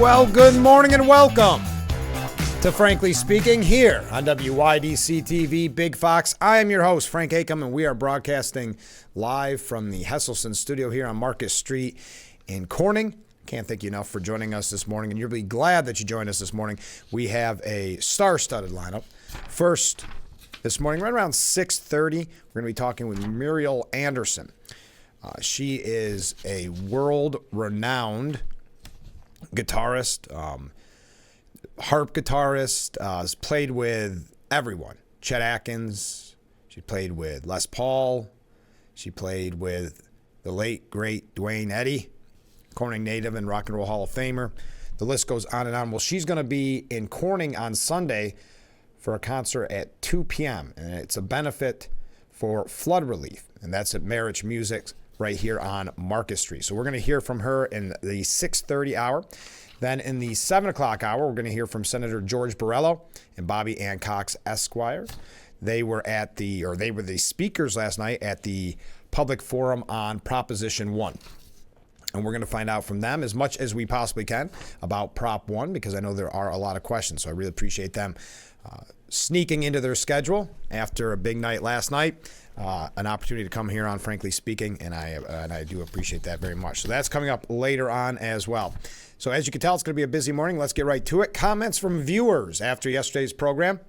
Well, good morning and welcome to Frankly Speaking here on WYDC TV Big Fox. I am your host, Frank Acom, and we are broadcasting live from the Hesselson studio here on Market Street in Corning. Can't thank you enough for joining us this morning, and you'll be glad that you joined us this morning. We have a star-studded lineup. First, this morning, right around 6:30, we're going to be talking with Muriel Anderson. She is a world-renowned guitarist, harp guitarist, has played with everyone. Chet Atkins, she played with Les Paul, she played with the late, great Dwayne Eddy, Corning native and Rock and Roll Hall of Famer. The list goes on and on. Well, she's going to be in Corning on Sunday for a concert at 2 p.m., and it's a benefit for flood relief, and that's at Marriage Music right here on Market Street. So we're going to hear from her in the 6:30 hour. Then in the 7 o'clock hour, we're going to hear from Senator George Borrello and Bobbie Ann Cox Esquire. They were the speakers last night at the public forum on Proposition 1. And we're going to find out from them as much as we possibly can about Prop 1, because I know there are a lot of questions. So I really appreciate them sneaking into their schedule after a big night last night. An opportunity to come here on Frankly Speaking, and I do appreciate that very much. So that's coming up later on as well. So as you can tell, it's going to be a busy morning. Let's get right to it. Comments from viewers after yesterday's program.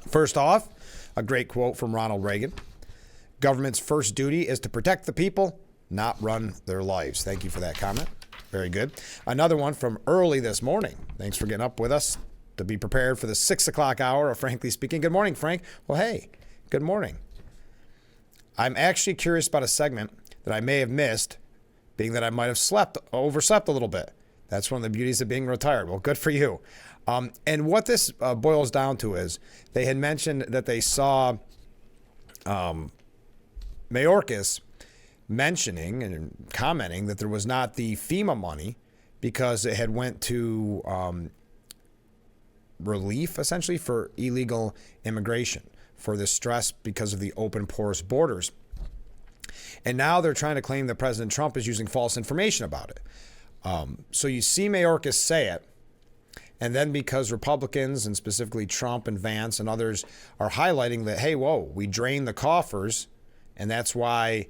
First off, a great quote from Ronald Reagan. Government's first duty is to protect the people, not run their lives. Thank you for that comment. Very good. Another one from early this morning. Thanks for getting up with us to be prepared for the 6 o'clock hour of Frankly Speaking. Good morning, Frank. Well, hey, good morning. I'm actually curious about a segment that I may have missed, being that I might have overslept a little bit. That's one of the beauties of being retired. Well, good for you. And what this boils down to is they had mentioned that they saw Mayorkas mentioning and commenting that there was not the FEMA money because it had went to relief, essentially, for illegal immigration, for the stress because of the open, porous borders. And now they're trying to claim that President Trump is using false information about it. So you see Mayorkas say it, and then because Republicans, and specifically Trump and Vance and others, are highlighting that, hey, whoa, we drained the coffers, and that's why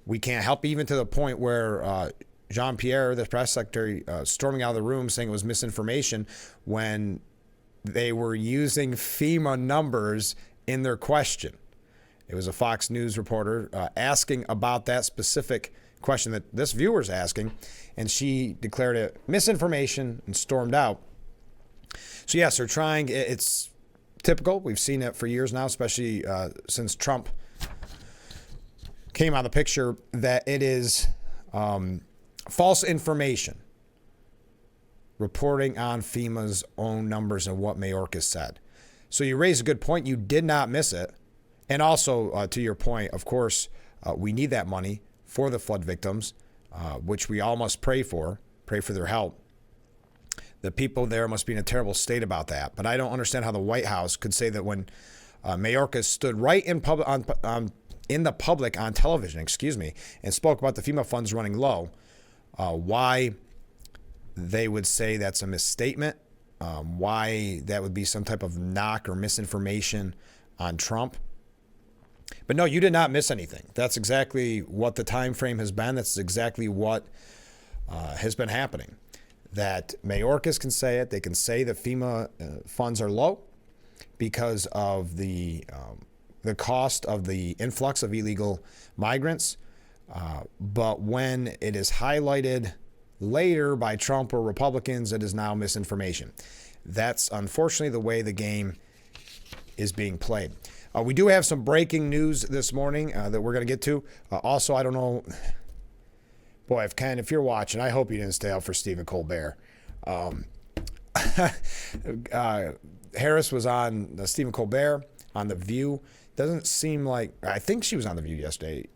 we can't help, even to the point where Jean-Pierre, the press secretary, storming out of the room saying it was misinformation when they were using FEMA numbers in their question. It was a Fox News reporter asking about that specific question that this viewer's asking, and she declared it misinformation and stormed out. So yes, they're trying. It's typical. We've seen it for years now, especially since Trump came out of the picture, that it is false information reporting on FEMA's own numbers and what Mayorkas said. So you raise a good point. You did not miss it. And also, to your point, of course, we need that money for the flood victims, which we all must pray for their help. The people there must be in a terrible state about that. But I don't understand how the White House could say that when Mayorkas stood right in the public on television, and spoke about the FEMA funds running low, why they would say that's a misstatement, why that would be some type of knock or misinformation on Trump. But no, you did not miss anything. That's exactly what the time frame has been. That's exactly what has been happening. That Mayorkas can say it. They can say that FEMA funds are low because of the cost of the influx of illegal migrants. But when it is highlighted later by Trump or Republicans, it is now misinformation. That's unfortunately the way the game is being played. We do have some breaking news this morning that we're going to get to. Also, I don't know, boy, if you're watching, I hope you didn't stay out for Stephen Colbert. Harris was on Stephen Colbert on The View. Doesn't seem like, I think she was on The View yesterday.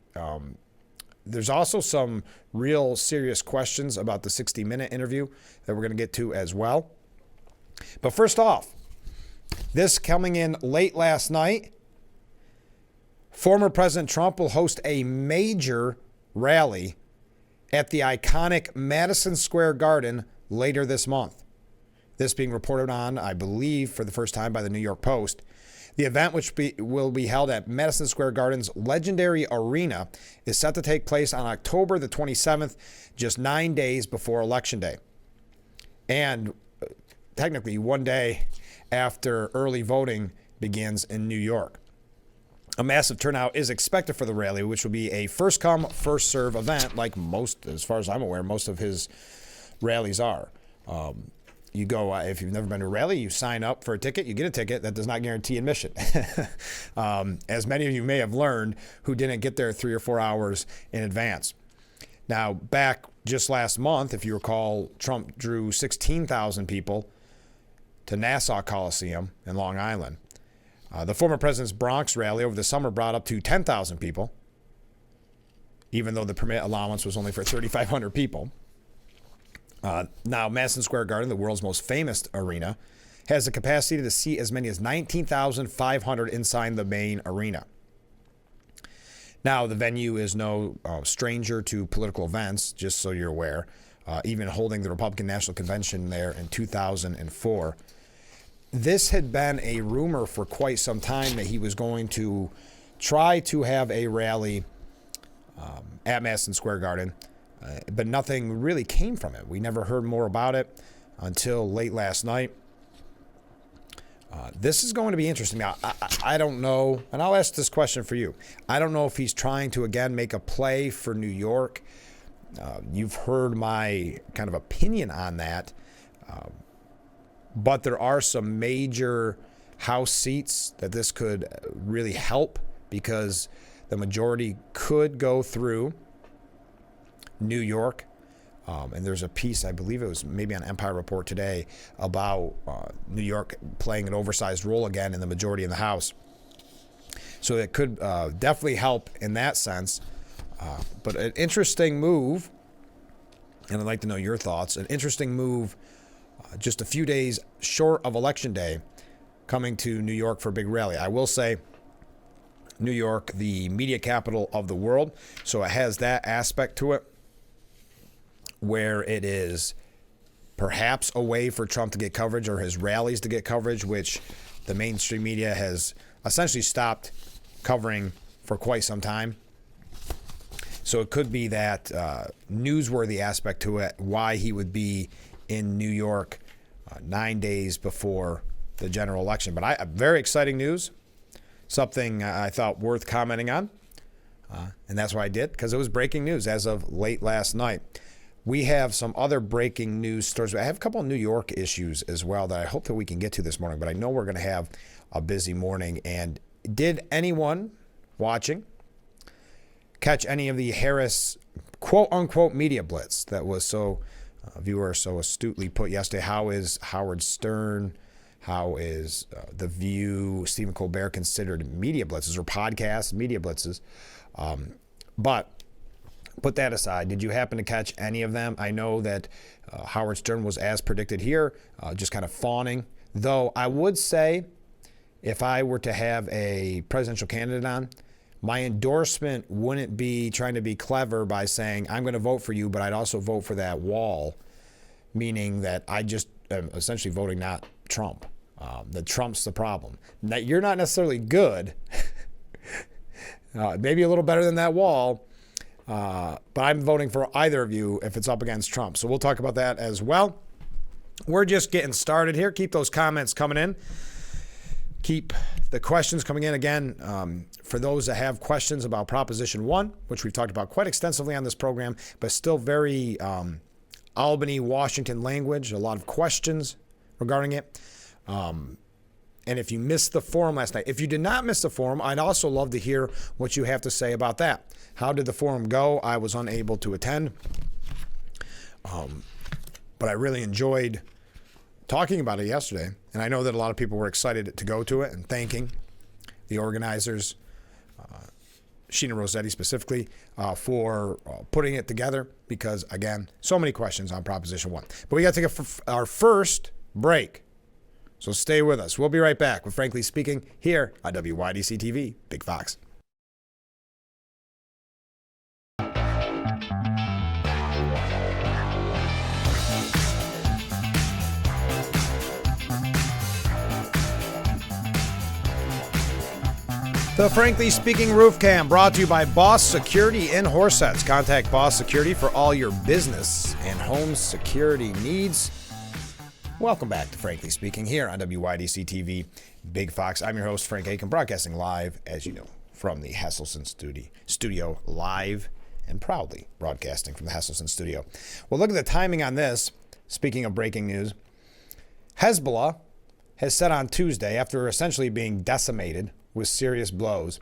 There's also some real serious questions about the 60-minute interview that we're going to get to as well. But first off, this coming in late last night, former President Trump will host a major rally at the iconic Madison Square Garden later this month. This being reported on, I believe, for the first time by the New York Post. The event, which will be held at Madison Square Garden's legendary arena, is set to take place on October the 27th, just 9 days before Election Day. And technically 1 day after early voting begins in New York. A massive turnout is expected for the rally, which will be a first-come, first-serve event, like most, as far as I'm aware, most of his rallies are. You go, if you've never been to a rally, you sign up for a ticket, you get a ticket. That does not guarantee admission. As many of you may have learned who didn't get there 3 or 4 hours in advance. Now, back just last month, if you recall, Trump drew 16,000 people to Nassau Coliseum in Long Island. The former president's Bronx rally over the summer brought up to 10,000 people, even though the permit allowance was only for 3,500 people. Now, Madison Square Garden, the world's most famous arena, has the capacity to seat as many as 19,500 inside the main arena. Now, the venue is no stranger to political events, just so you're aware, even holding the Republican National Convention there in 2004. This had been a rumor for quite some time that he was going to try to have a rally at Madison Square Garden. But nothing really came from it. We never heard more about it until late last night. This is going to be interesting. Now, I don't know, and I'll ask this question for you. I don't know if he's trying to, again, make a play for New York. You've heard my kind of opinion on that. But there are some major House seats that this could really help because the majority could go through New York. And there's a piece, I believe it was maybe on Empire Report today, about New York playing an oversized role again in the majority in the House. So it could definitely help in that sense. But an interesting move, and I'd like to know your thoughts, an interesting move just a few days short of Election Day coming to New York for a big rally. I will say New York, the media capital of the world, so it has that aspect to it, where it is perhaps a way for Trump to get coverage or his rallies to get coverage, which the mainstream media has essentially stopped covering for quite some time. So it could be that newsworthy aspect to it, why he would be in New York 9 days before the general election. But very exciting news, something I thought worth commenting on. And that's why I did, because it was breaking news as of late last night. We have some other breaking news stories. I have a couple of New York issues as well that I hope that we can get to this morning, but I know we're going to have a busy morning. And did anyone watching catch any of the Harris quote-unquote media blitz that was so viewer so astutely put yesterday? How is Howard Stern, how is The View, Stephen Colbert considered media blitzes or podcasts, media blitzes? But put that aside, did you happen to catch any of them? I know that Howard Stern was as predicted here, just kind of fawning. Though I would say if I were to have a presidential candidate on, my endorsement wouldn't be trying to be clever by saying, I'm going to vote for you, but I'd also vote for that wall, meaning that I just am essentially voting not Trump. That Trump's the problem. Now, you're not necessarily good, maybe a little better than that wall, but I'm voting for either of you if it's up against Trump. So we'll talk about that as well. We're just getting started here. Keep those comments coming in. Keep the questions coming in. Again, for those that have questions about Proposition 1, which we've talked about quite extensively on this program, but still very Albany, Washington language, a lot of questions regarding it. And if you missed the forum last night, if you did not miss the forum, I'd also love to hear what you have to say about that. How did the forum go? I was unable to attend, but I really enjoyed talking about it yesterday. And I know that a lot of people were excited to go to it and thanking the organizers, Sheena Rossetti specifically, for putting it together because, again, so many questions on Proposition 1. But we got to take our first break. So stay with us. We'll be right back with Frankly Speaking here on WYDC TV, Big Fox. The Frankly Speaking Roof Cam brought to you by Boss Security in Horseheads. Contact Boss Security for all your business and home security needs. Welcome back to Frankly Speaking here on WYDC TV Big Fox. I'm your host, Frank Aiken, broadcasting live, as you know, from the Hesselson studio, live and proudly broadcasting from the Hesselson studio. Well, look at the timing on this. Speaking of breaking news, Hezbollah has said on Tuesday, after essentially being decimated with serious blows,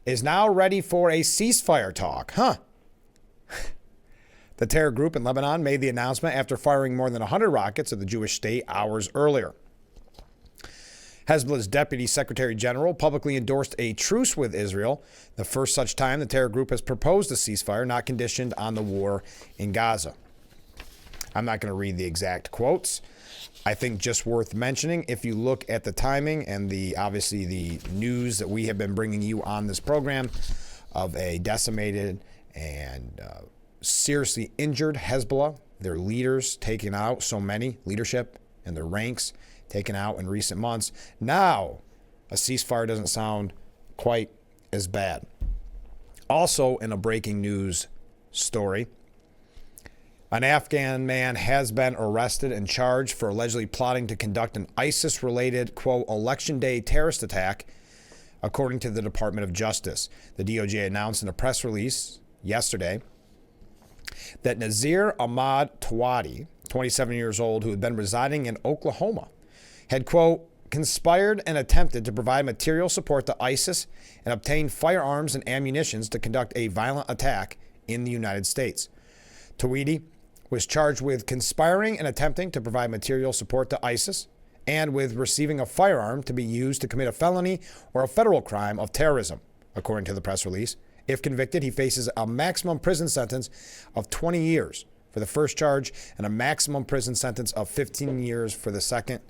is now ready for a ceasefire talk. The terror group in Lebanon made the announcement after firing more than 100 rockets at the Jewish state hours earlier. Hezbollah's deputy secretary general publicly endorsed a truce with Israel, the first such time the terror group has proposed a ceasefire not conditioned on the war in Gaza. I'm not going to read the exact quotes. I think just worth mentioning, if you look at the timing and obviously the news that we have been bringing you on this program of a decimated and seriously injured Hezbollah, their leaders taken out, so many, leadership and their ranks taken out in recent months. Now, a ceasefire doesn't sound quite as bad. Also, in a breaking news story, an Afghan man has been arrested and charged for allegedly plotting to conduct an ISIS-related, quote, election day terrorist attack, according to the Department of Justice. The DOJ announced in a press release yesterday that Nazir Ahmad Tawadi, 27 years old, who had been residing in Oklahoma, had, quote, conspired and attempted to provide material support to ISIS and obtain firearms and ammunitions to conduct a violent attack in the United States. Tawadi was charged with conspiring and attempting to provide material support to ISIS and with receiving a firearm to be used to commit a felony or a federal crime of terrorism, according to the press release. If convicted, he faces a maximum prison sentence of 20 years for the first charge and a maximum prison sentence of 15 years for the second.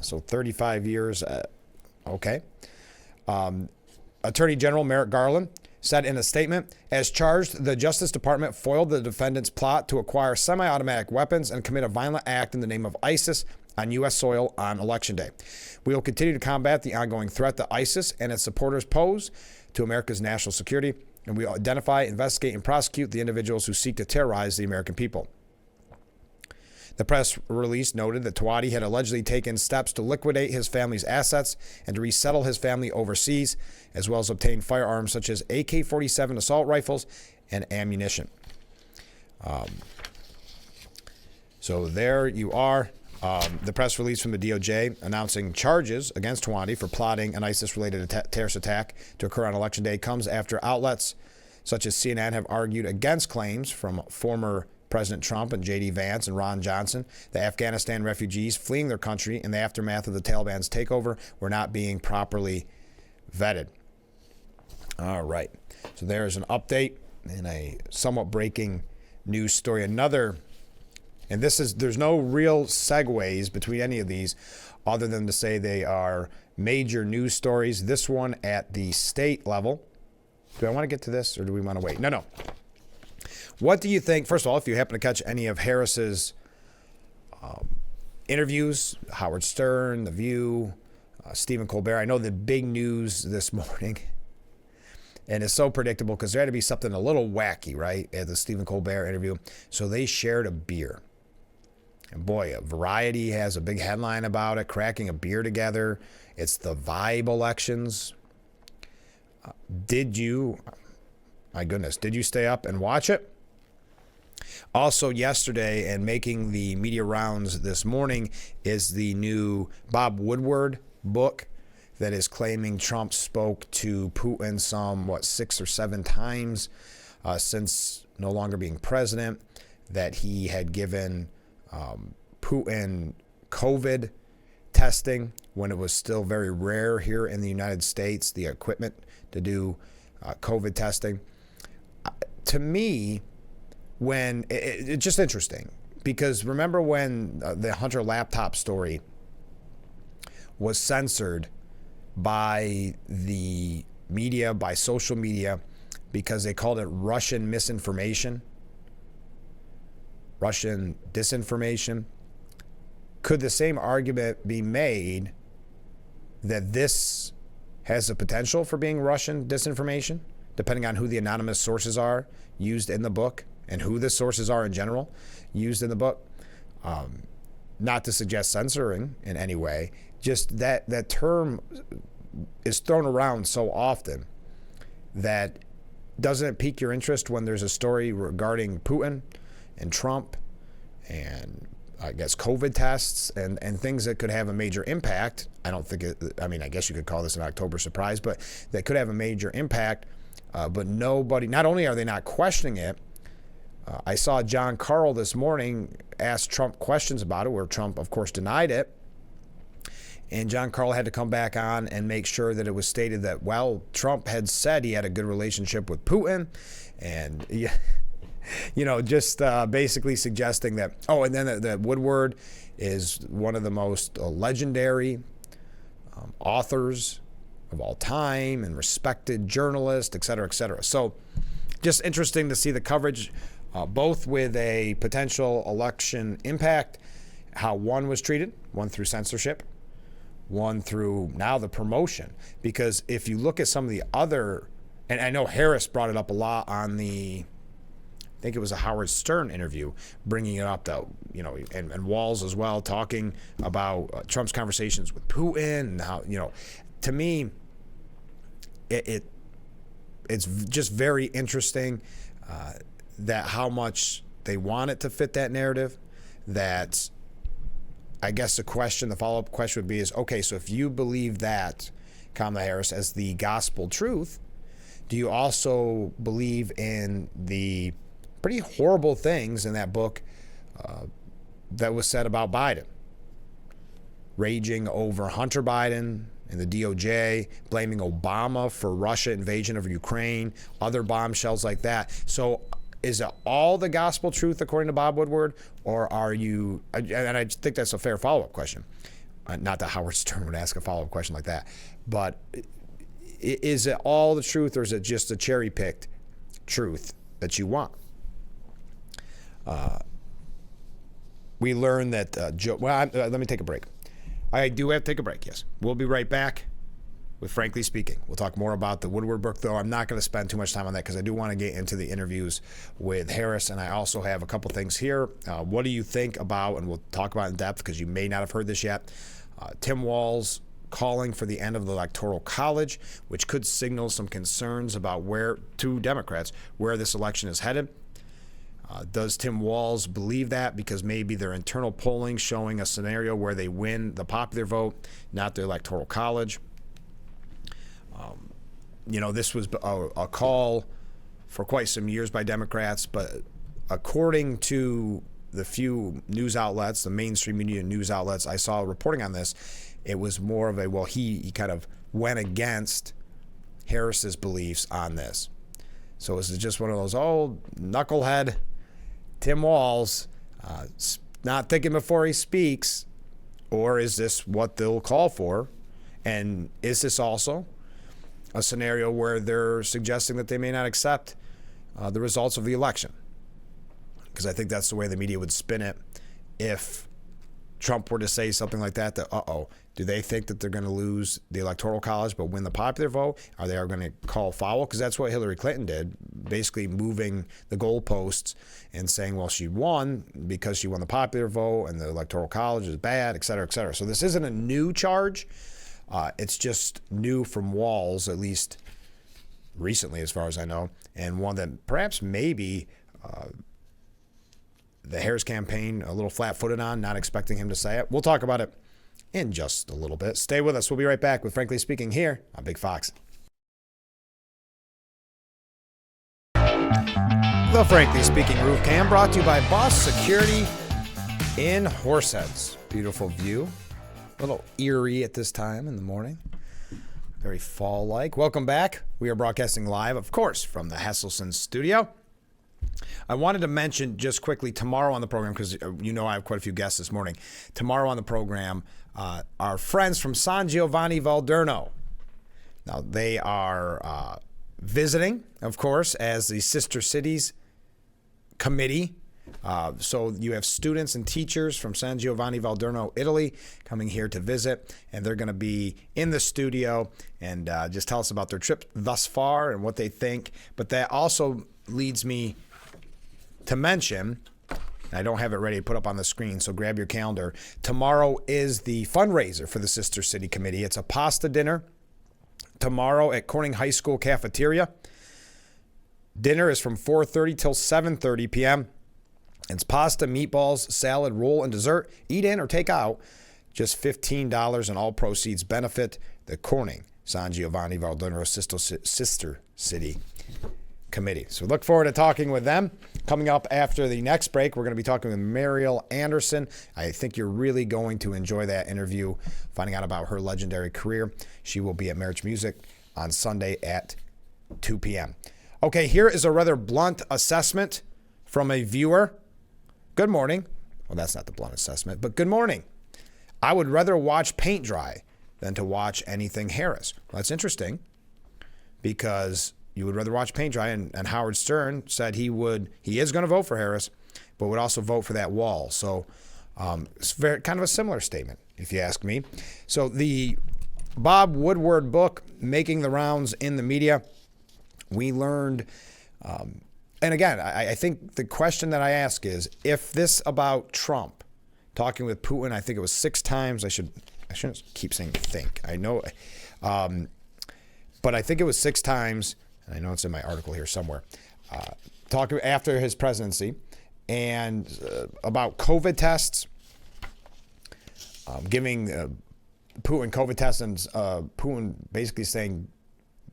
So 35 years. Okay. Attorney General Merrick Garland said in a statement, as charged, the Justice Department foiled the defendant's plot to acquire semi-automatic weapons and commit a violent act in the name of ISIS on U.S. soil on Election Day. We will continue to combat the ongoing threat that ISIS and its supporters pose to America's national security, and we will identify, investigate, and prosecute the individuals who seek to terrorize the American people. The press release noted that Tawadi had allegedly taken steps to liquidate his family's assets and to resettle his family overseas, as well as obtain firearms such as AK-47 assault rifles and ammunition. So there you are. The press release from the DOJ announcing charges against Tawadi for plotting an ISIS-related terrorist attack to occur on Election Day comes after outlets such as CNN have argued against claims from former President Trump and J.D. Vance and Ron Johnson, the Afghanistan refugees fleeing their country in the aftermath of the Taliban's takeover, were not being properly vetted. All right. So there's an update and a somewhat breaking news story. Another, and there's no real segues between any of these other than to say they are major news stories. This one at the state level. Do I want to get to this or do we want to wait? No. What do you think, first of all, if you happen to catch any of Harris's interviews, Howard Stern, The View, Stephen Colbert? I know the big news this morning, and it's so predictable because there had to be something a little wacky, right, at the Stephen Colbert interview. So they shared a beer. And boy, Variety has a big headline about it, cracking a beer together. It's the vibe elections. Did you stay up and watch it? Also yesterday and making the media rounds this morning is the new Bob Woodward book that is claiming Trump spoke to Putin some, 6 or 7 times since no longer being president, that he had given Putin COVID testing when it was still very rare here in the United States, the equipment to do COVID testing. To me, when it's just interesting because remember when the Hunter laptop story was censored by the media, by social media, because they called it Russian misinformation, Russian disinformation. Could the same argument be made that this has the potential for being Russian disinformation, depending on who the anonymous sources are used in the book and who the sources are in general used in the book. Not to suggest censoring in any way, just that term is thrown around so often that doesn't it pique your interest when there's a story regarding Putin and Trump and I guess COVID tests and things that could have a major impact. I guess you could call this an October surprise, but that could have a major impact. But nobody, not only are they not questioning it, I saw John Carl this morning ask Trump questions about it, where Trump, of course, denied it. And John Carl had to come back on and make sure that it was stated that, well, Trump had said he had a good relationship with Putin. And, just basically suggesting that, and then that Woodward is one of the most legendary authors of all time and respected journalist, et cetera, et cetera. So just interesting to see the coverage, both with a potential election impact, how one was treated, one through censorship, one through now the promotion. Because if you look at some of the other, and I know Harris brought it up a lot on I think it was a Howard Stern interview, bringing it up, though, and Walls as well, talking about Trump's conversations with Putin and how, to me, it's just very interesting that how much they want it to fit that narrative. That I guess the follow-up question would be okay, so if you believe that, Kamala Harris, as the gospel truth, do you also believe in the pretty horrible things in that book that was said about Biden? Raging over Hunter Biden and the DOJ, blaming Obama for Russia invasion of Ukraine, other bombshells like that. So is it all the gospel truth according to Bob Woodward, or are you, and I think that's a fair follow-up question, not that Howard Stern would ask a follow-up question like that, but is it all the truth, or is it just a cherry-picked truth that you want? We learned that let me take a break. I do have to take a break, yes. We'll be right back with Frankly Speaking. We'll talk more about the Woodward book, though. I'm not going to spend too much time on that because I do want to get into the interviews with Harris, and I also have a couple things here. What do you think about, and we'll talk about in depth because you may not have heard this yet, Tim Walz calling for the end of the Electoral College, which could signal some concerns about to Democrats, where this election is headed. Does Tim Walz believe that? Because maybe their internal polling showing a scenario where they win the popular vote, not the Electoral College. This was a call for quite some years by Democrats, but according to the few news outlets, the mainstream media news outlets I saw reporting on this, it was more of he kind of went against Harris's beliefs on this. So is it just one of those, knucklehead Tim Walz, not thinking before he speaks, or is this what they'll call for? And is this also a scenario where they're suggesting that they may not accept the results of the election? Because I think that's the way the media would spin it if Trump were to say something like that, do they think that they're going to lose the Electoral College but win the popular vote? Are they going to call foul? Because that's what Hillary Clinton did, basically moving the goalposts and saying, well, she won because she won the popular vote and the Electoral College is bad, et cetera, et cetera. So this isn't a new charge. It's just new from Walz, at least recently as far as I know, and one that perhaps maybe the Harris campaign a little flat-footed on, not expecting him to say it. We'll talk about it in just a little bit. Stay with us. We'll be right back with Frankly Speaking here on Big Fox. The Frankly Speaking Roof Cam brought to you by Boss Security in Horseheads. Beautiful view. A little eerie at this time in the morning. Very fall-like. Welcome back. We are broadcasting live, of course, from the Hesselson studio. I wanted to mention just quickly tomorrow on the program, because I have quite a few guests this morning. Tomorrow on the program, our friends from San Giovanni Valderno. Now, they are visiting, of course, as the Sister Cities Committee So you have students and teachers from San Giovanni Valderno, Italy, coming here to visit, and they're going to be in the studio and just tell us about their trip thus far and what they think. But that also leads me to mention, I don't have it ready to put up on the screen, so grab your calendar. Tomorrow is the fundraiser for the Sister City Committee. It's a pasta dinner tomorrow at Corning High School cafeteria. Dinner is from 4:30 till 7:30 p.m. It's pasta, meatballs, salad, roll, and dessert. Eat in or take out. Just $15, and all proceeds benefit the Corning San Giovanni Valderno Sister City Committee. So look forward to talking with them. Coming up after the next break, we're going to be talking with Muriel Anderson. I think you're really going to enjoy that interview, finding out about her legendary career. She will be at Marriage Music on Sunday at 2 p.m. Okay, here is a rather blunt assessment from a viewer. Good morning. Well, that's not the blunt assessment, but good morning. I would rather watch paint dry than to watch anything Harris. Well, that's interesting because you would rather watch paint dry, and Howard Stern said he is going to vote for Harris, but would also vote for that wall. So it's kind of a similar statement, if you ask me. So the Bob Woodward book, making the rounds in the media, we learned, and again, I think the question that I ask is, if this about Trump, talking with Putin, I think it was 6 times, I shouldn't keep saying think, I know, but I think it was 6 times, and I know it's in my article here somewhere, talking after his presidency, and about COVID tests, giving Putin COVID tests, and Putin basically saying,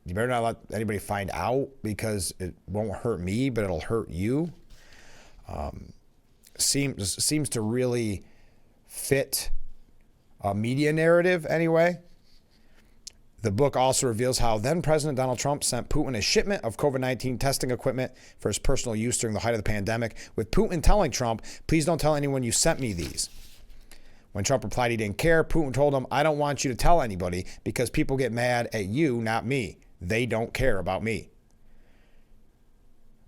you better not let anybody find out because it won't hurt me, but it'll hurt you. Seems to really fit a media narrative anyway. The book also reveals how then President Donald Trump sent Putin a shipment of COVID-19 testing equipment for his personal use during the height of the pandemic, with Putin telling Trump, please don't tell anyone you sent me these. When Trump replied he didn't care, Putin told him, I don't want you to tell anybody because people get mad at you, not me. They don't care about me.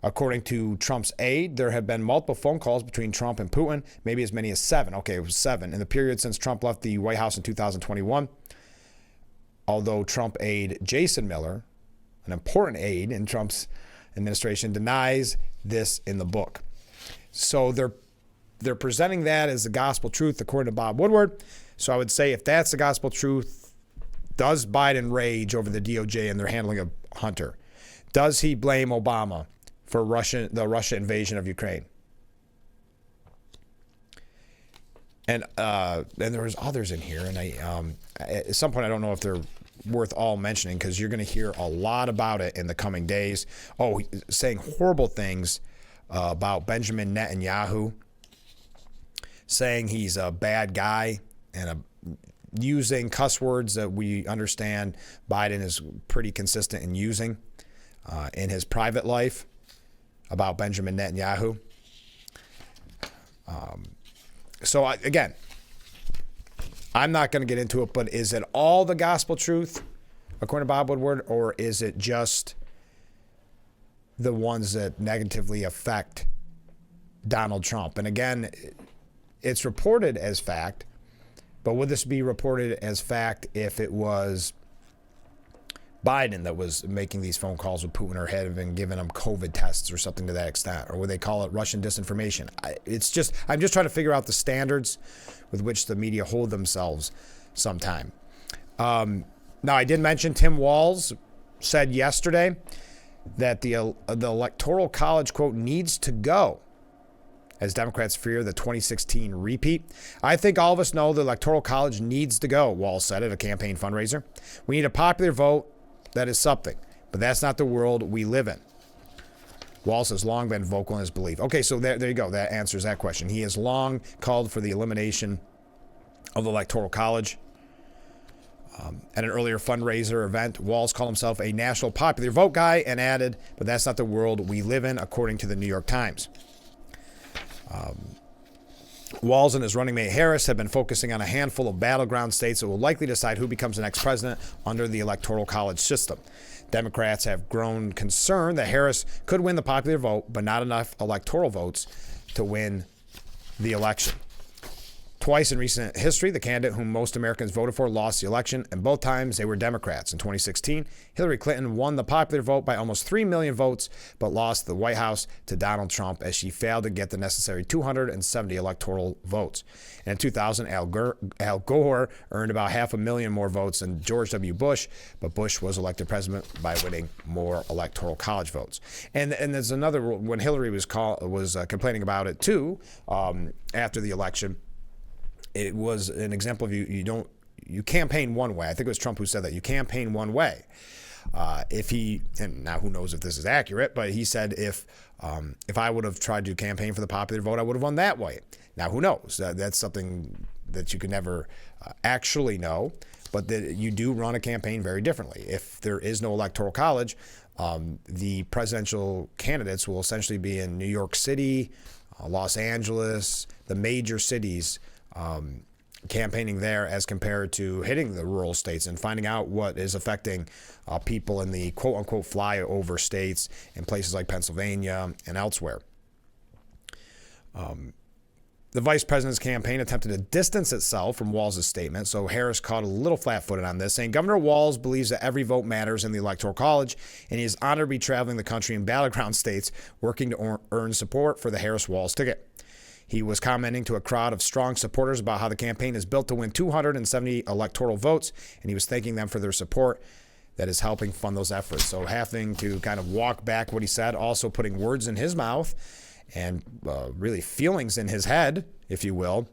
According to Trump's aide, there have been multiple phone calls between Trump and Putin, maybe as many as 7. Okay, it was 7 in the period since Trump left the White House in 2021. Although Trump aide Jason Miller, an important aide in Trump's administration, denies this in the book. So they're presenting that as the gospel truth according to Bob Woodward. So I would say if that's the gospel truth, does Biden rage over the DOJ and their handling of Hunter? Does he blame Obama for the Russia invasion of Ukraine? And there was others in here, and at some point I don't know if they're worth all mentioning because you're going to hear a lot about it in the coming days. Oh, saying horrible things about Benjamin Netanyahu, saying he's a bad guy and using cuss words that we understand Biden is pretty consistent in using in his private life about Benjamin Netanyahu. So again, I'm not going to get into it, but is it all the gospel truth according to Bob Woodward, or is it just the ones that negatively affect Donald Trump? And again, it's reported as fact, but would this be reported as fact if it was Biden that was making these phone calls with Putin or had been giving him COVID tests or something to that extent? Or would they call it Russian disinformation? I'm just trying to figure out the standards with which the media hold themselves sometime. Now, I did mention Tim Walz said yesterday that the Electoral College, quote, needs to go as Democrats fear the 2016 repeat. I think all of us know the Electoral College needs to go, Walz said at a campaign fundraiser. We need a popular vote. That is something, but that's not the world we live in. Walz has long been vocal in his belief. Okay, so there you go. That answers that question. He has long called for the elimination of the Electoral College. At an earlier fundraiser event, Walz called himself a national popular vote guy and added, but that's not the world we live in, according to the New York Times. Walz and his running mate Harris have been focusing on a handful of battleground states that will likely decide who becomes the next president under the Electoral College system. Democrats have grown concerned that Harris could win the popular vote, but not enough electoral votes to win the election. Twice in recent history, the candidate whom most Americans voted for lost the election, and both times they were Democrats. In 2016, Hillary Clinton won the popular vote by almost 3 million votes, but lost the White House to Donald Trump as she failed to get the necessary 270 electoral votes. And in 2000, Al Gore earned about 500,000 more votes than George W. Bush, but Bush was elected president by winning more electoral college votes. And there's another, when Hillary was complaining about it too, after the election, it was an example of you campaign one way. I think it was Trump who said that. You campaign one way. And now who knows if this is accurate, but he said if I would have tried to campaign for the popular vote, I would have won that way. Now who knows? That's something that you can never actually know, but that you do run a campaign very differently. If there is no electoral college, the presidential candidates will essentially be in New York City, Los Angeles, the major cities, campaigning there as compared to hitting the rural states and finding out what is affecting people in the quote-unquote flyover states in places like Pennsylvania and elsewhere. The vice president's campaign attempted to distance itself from Walz' statement, so Harris caught a little flat-footed on this, saying Governor Walz believes that every vote matters in the Electoral College, and he is honored to be traveling the country in battleground states working to earn support for the Harris-Walz ticket. He was commenting to a crowd of strong supporters about how the campaign is built to win 270 electoral votes, and he was thanking them for their support that is helping fund those efforts. So having to kind of walk back what he said, also putting words in his mouth and really feelings in his head, if you will.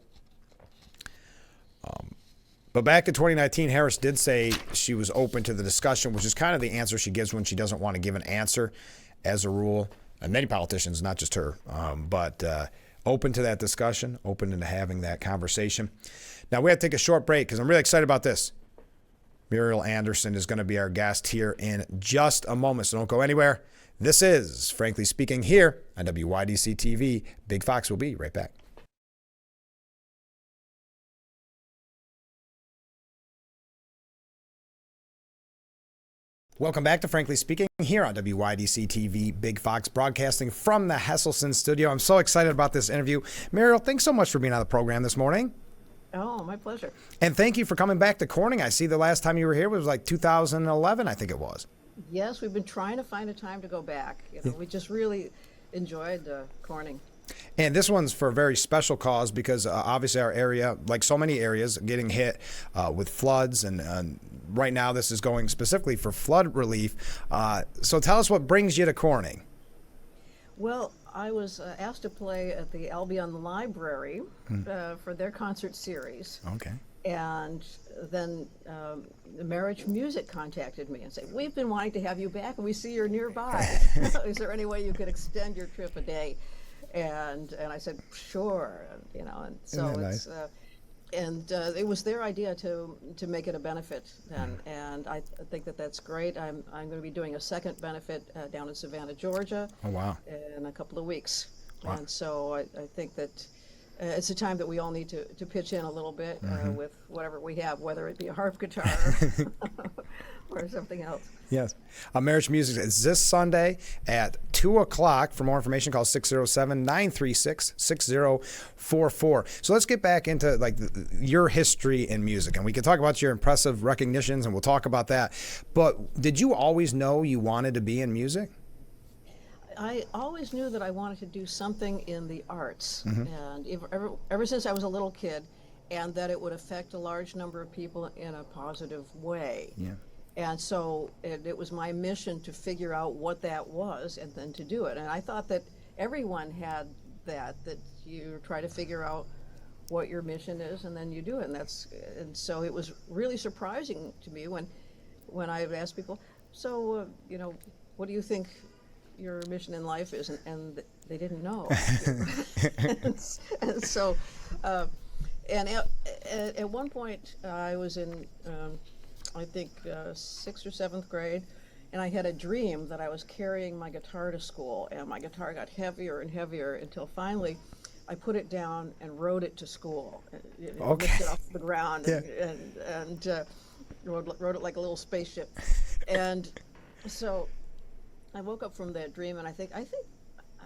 But back in 2019, Harris did say she was open to the discussion, which is kind of the answer she gives when she doesn't want to give an answer as a rule. And many politicians, not just her, but open to that discussion, open to having that conversation. Now, we have to take a short break because I'm really excited about this. Muriel Anderson is going to be our guest here in just a moment, so don't go anywhere. This is Frankly Speaking here on WYDC TV. Big Fox will be right back. Welcome back to Frankly Speaking here on WYDC TV, Big Fox, broadcasting from the Hesselson studio. I'm so excited about this interview. Muriel, thanks so much for being on the program this morning. Oh, my pleasure. And thank you for coming back to Corning. I see the last time you were here was like 2011, I think it was. Yes, we've been trying to find a time to go back. We just really enjoyed Corning. And this one's for a very special cause because obviously our area, like so many areas, getting hit with floods. And right now this is going specifically for flood relief. So tell us what brings you to Corning. Well, I was asked to play at the Albion Library for their concert series. Okay. And then the Marriage Music contacted me and said, we've been wanting to have you back and we see you're nearby. Is there any way you could extend your trip a day? And I said, sure, and so it's, nice? It was their idea to make it a benefit, and I think that's great. I'm going to be doing a second benefit down in Savannah, Georgia. Oh, wow. In a couple of weeks. Wow. And so I think that it's a time that we all need to pitch in a little bit with whatever we have, whether it be a harp guitar or something else. Yes. Marriage Music is this Sunday at 2 o'clock. For more information, call 607-936-6044. So let's get back into your history in music. And we can talk about your impressive recognitions, and we'll talk about that. But did you always know you wanted to be in music? I always knew that I wanted to do something in the arts. And ever since I was a little kid, and that it would affect a large number of people in a positive way. Yeah. And so it was my mission to figure out what that was and then to do it. And I thought that everyone had that you try to figure out what your mission is and then you do it. And so it was really surprising to me when I would ask people, so, what do you think your mission in life is? And they didn't know. and so, and at one point I was in, I think 6th or 7th grade, and I had a dream that I was carrying my guitar to school, and my guitar got heavier and heavier until finally I put it down and rode it to school. Okay. Lifted it off the ground and rode it like a little spaceship. And so I woke up from that dream, and I think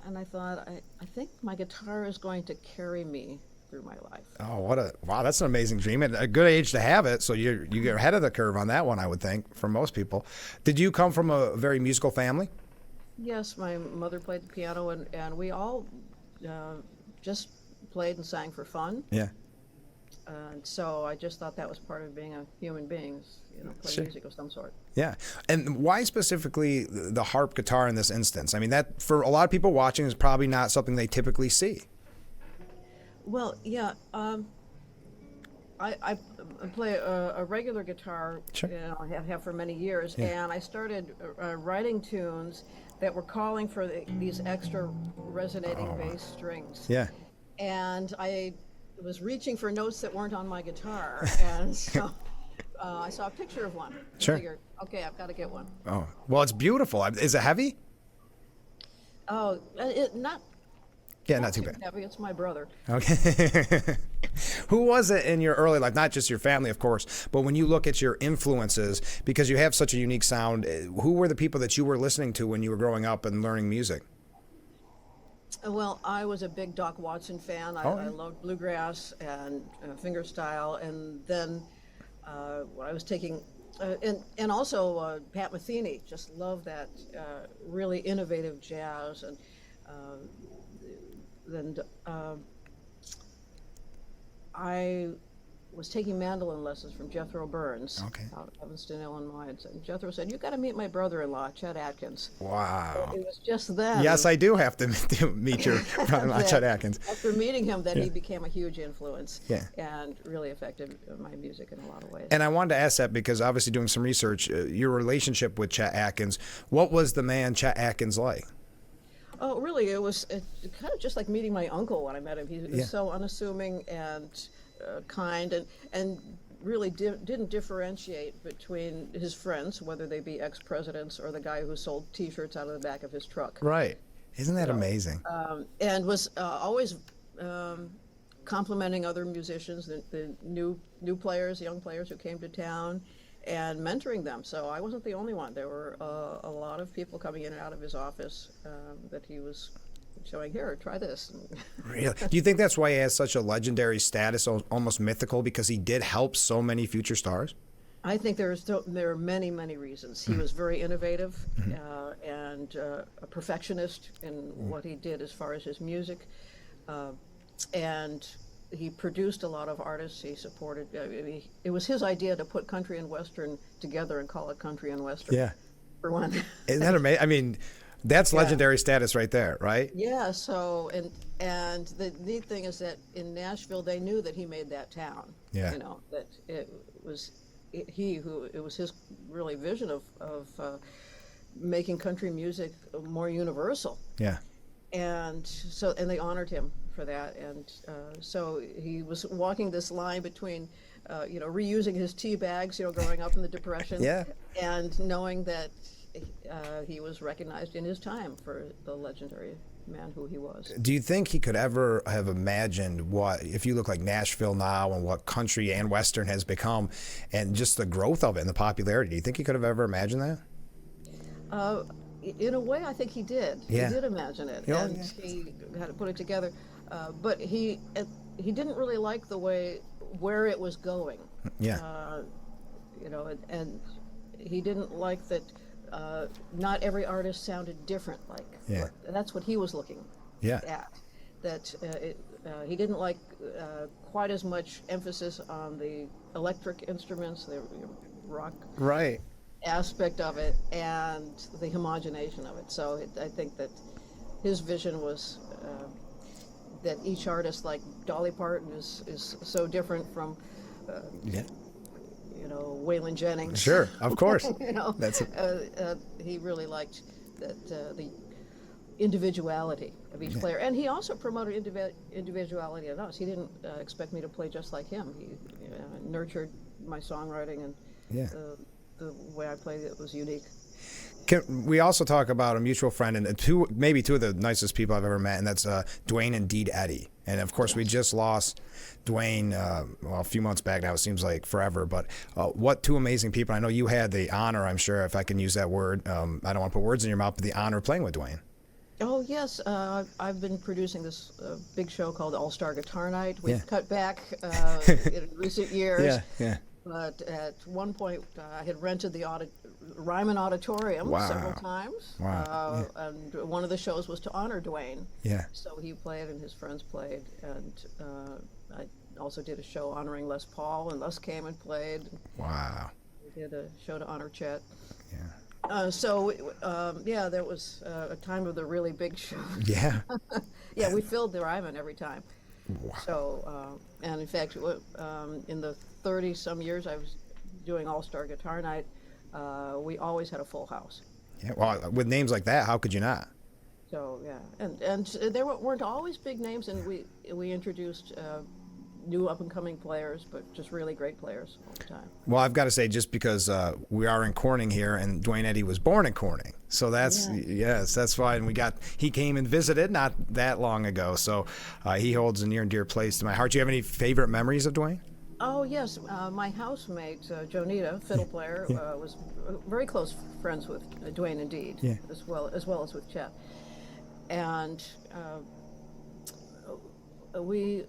and I thought, I think my guitar is going to carry me through my life. Oh, wow! That's an amazing dream, and a good age to have it. So you get ahead of the curve on that one, I would think, for most people. Did you come from a very musical family? Yes, my mother played the piano, and we all just played and sang for fun. Yeah. And so I just thought that was part of being a human being, play Sure. music of some sort. Yeah. And why specifically the harp guitar in this instance? I mean, that for a lot of people watching is probably not something they typically see. Well, yeah, I play a regular guitar, Sure. I have for many years, Yeah. and I started writing tunes that were calling for these extra resonating bass strings. Yeah. And I was reaching for notes that weren't on my guitar, and so I saw a picture of one. Sure. I figured, okay, I've got to get one. Oh, well, it's beautiful. Is it heavy? Oh, not Yeah, not too bad. heavy. It's my brother. Okay. Who was it in your early life? Not just your family, of course, but when you look at your influences, because you have such a unique sound, who were the people that you were listening to when you were growing up and learning music? Well, I was a big Doc Watson fan. I loved bluegrass and fingerstyle, and then when I was taking, and also Pat Metheny. Just loved that really innovative jazz, and then I was taking mandolin lessons from Jethro Burns out of Evanston, Illinois. And Jethro said, "You got to meet my brother-in-law, Chet Atkins." Wow. It was just then. Yes, I do have to meet your brother-in-law, Chet Atkins. After meeting him, then he became a huge influence. Yeah. And really affected my music in a lot of ways. And I wanted to ask that because obviously doing some research, your relationship with Chet Atkins, what was the man Chet Atkins like? Oh, really? It was kind of just like meeting my uncle when I met him. He was so unassuming and kind, and really didn't differentiate between his friends, whether they be ex-presidents or the guy who sold T-shirts out of the back of his truck. Right. Isn't that amazing? And was always complimenting other musicians, the new players, young players who came to town, and mentoring them. So I wasn't the only one. There were a lot of people coming in and out of his office that he was showing, here, try this. Really? Do you think that's why he has such a legendary status, almost mythical, because he did help so many future stars? I think there are many, many reasons. He was very innovative and a perfectionist in what he did as far as his music. And he produced a lot of artists. He supported, it was his idea to put country and western together and call it country and western. Yeah. For one. Isn't that amazing? I mean, that's legendary status right there, right? Yeah, so, and the neat thing is that in Nashville, they knew that he made that town. Yeah. That it was it was his really vision of making country music more universal. Yeah. And so, and they honored him for that. And so he was walking this line between, reusing his tea bags, growing up in the Depression, and knowing that he was recognized in his time for the legendary man who he was. Do you think he could ever have imagined what, if you look like Nashville now and what country and western has become and just the growth of it and the popularity, do you think he could have ever imagined that? In a way, I think he did. Yeah. He did imagine it, and he had to put it together. But he didn't really like the way where it was going. Yeah. And he didn't like that. Not every artist sounded different. That's what he was looking at. That he didn't like quite as much emphasis on the electric instruments, the rock aspect of it, and the homogenation of it. So I think that his vision was that each artist, like Dolly Parton, is so different from Waylon Jennings. Sure, of course. That's he really liked that the individuality of each player, and he also promoted individuality in us. He didn't expect me to play just like him. He nurtured my songwriting, and the way I played it was unique. We also talk about a mutual friend and maybe two of the nicest people I've ever met, and that's Dwayne and Deed Eddy. And of course, we just lost Dwayne a few months back now. It seems like forever, but what two amazing people. I know you had the honor, I'm sure, if I can use that word. I don't want to put words in your mouth, but the honor of playing with Dwayne. Oh yes, I've been producing this big show called All Star Guitar Night. Yeah. We've cut back in recent years, Yeah, yeah. but at one point I had rented the Ryman Auditorium several Wow. times, Wow. Yeah. and one of the shows was to honor Dwayne. Yeah. So he played and his friends played, and I also did a show honoring Les Paul, and Les came and played. Wow. We did a show to honor Chet. Yeah. Yeah, there was a time of the really big shows. Yeah. Yeah, we filled the Ryman every time. Wow. So, and in fact, in the 30 some years I was doing All Star Guitar Night, we always had a full house. Yeah. Well, with names like that, how could you not? So yeah, and there weren't always big names, and we introduced new up and coming players, but just really great players all the time. Well, I've got to say, just because we are in Corning here, and Dwayne Eddy was born in Corning, so that's yes, that's why. And he came and visited not that long ago, so he holds a near and dear place to my heart. Do you have any favorite memories of Dwayne? Oh yes, my housemate Jonita, fiddle player, was very close friends with Dwayne indeed, Yeah. as well as with Chet, and we,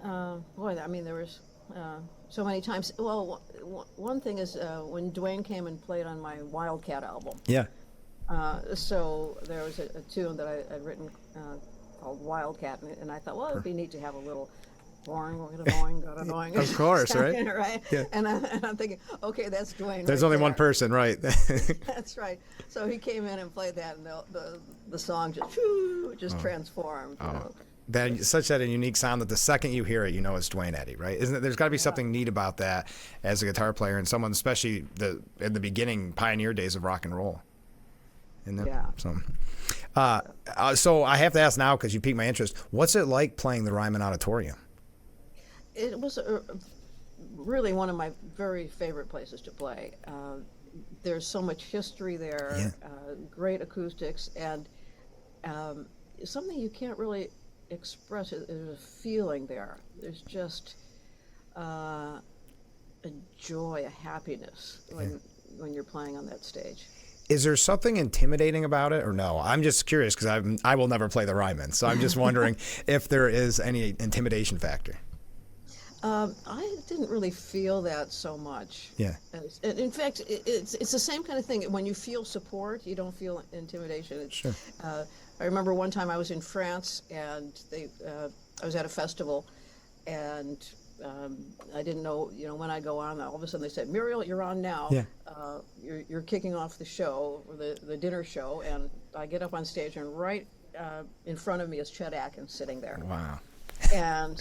boy, I mean there was so many times. Well, one thing is when Dwayne came and played on my Wildcat album. Yeah. So there was a tune that I'd written called Wildcat, and I thought, well, it'd be neat to have a little boing, boing. Of course, right? Right? Yeah. And I'm thinking, okay, that's Dwayne. There's right only there. one person, right? That's right. So he came in and played that, and the song just transformed. You know? That such that a unique sound that the second you hear it, you know it's Dwayne Eddy, right? Isn't it? There's got to be something neat about that as a guitar player and someone, especially in the beginning pioneer days of rock and roll. Yeah. So I have to ask now because you piqued my interest. What's it like playing the Ryman Auditorium? It was really one of my very favorite places to play. There's so much history there, great acoustics, and something you can't really express. There's a feeling there. There's just a joy, a happiness when you're playing on that stage. Is there something intimidating about it, or no? I'm just curious because I will never play the Ryman, so I'm just wondering if there is any intimidation factor. I didn't really feel that so much. Yeah. In fact, it's the same kind of thing. When you feel support, you don't feel intimidation. Sure. I remember one time I was in France, and I was at a festival, and I didn't know, when I go on. All of a sudden they said, "Muriel, you're on now. Yeah. You're kicking off the show, the dinner show." And I get up on stage, and right in front of me is Chet Atkins sitting there. Wow. And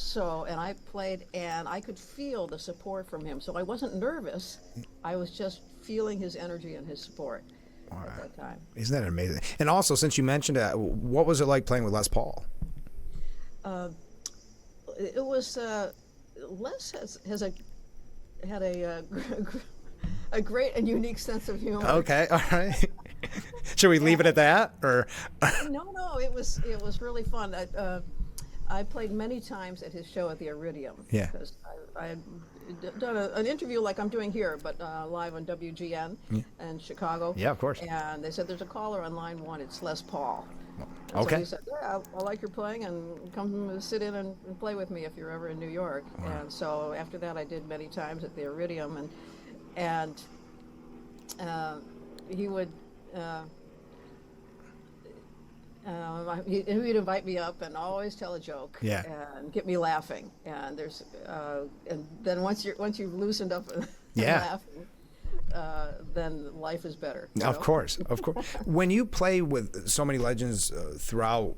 I played, and I could feel the support from him. So I wasn't nervous. I was just feeling his energy and his support at that time. Isn't that amazing? And also, since you mentioned it, what was it like playing with Les Paul? It was Les had a great and unique sense of humor. Okay, all right. Should we leave it at that, or? No, it was really fun. I played many times at his show at the Iridium. Yeah. Because I had done an interview like I'm doing here, but live on WGN in Chicago. Yeah, of course. And they said, there's a caller on line 1, it's Les Paul. And Okay. So he said, yeah, I like your playing, and come sit in and play with me if you're ever in New York. Wow. And so after that I did many times at the Iridium, and he would... he'd invite me up and always tell a joke and get me laughing. And and then once you've loosened up and laughing, then life is better. Of course. When you play with so many legends throughout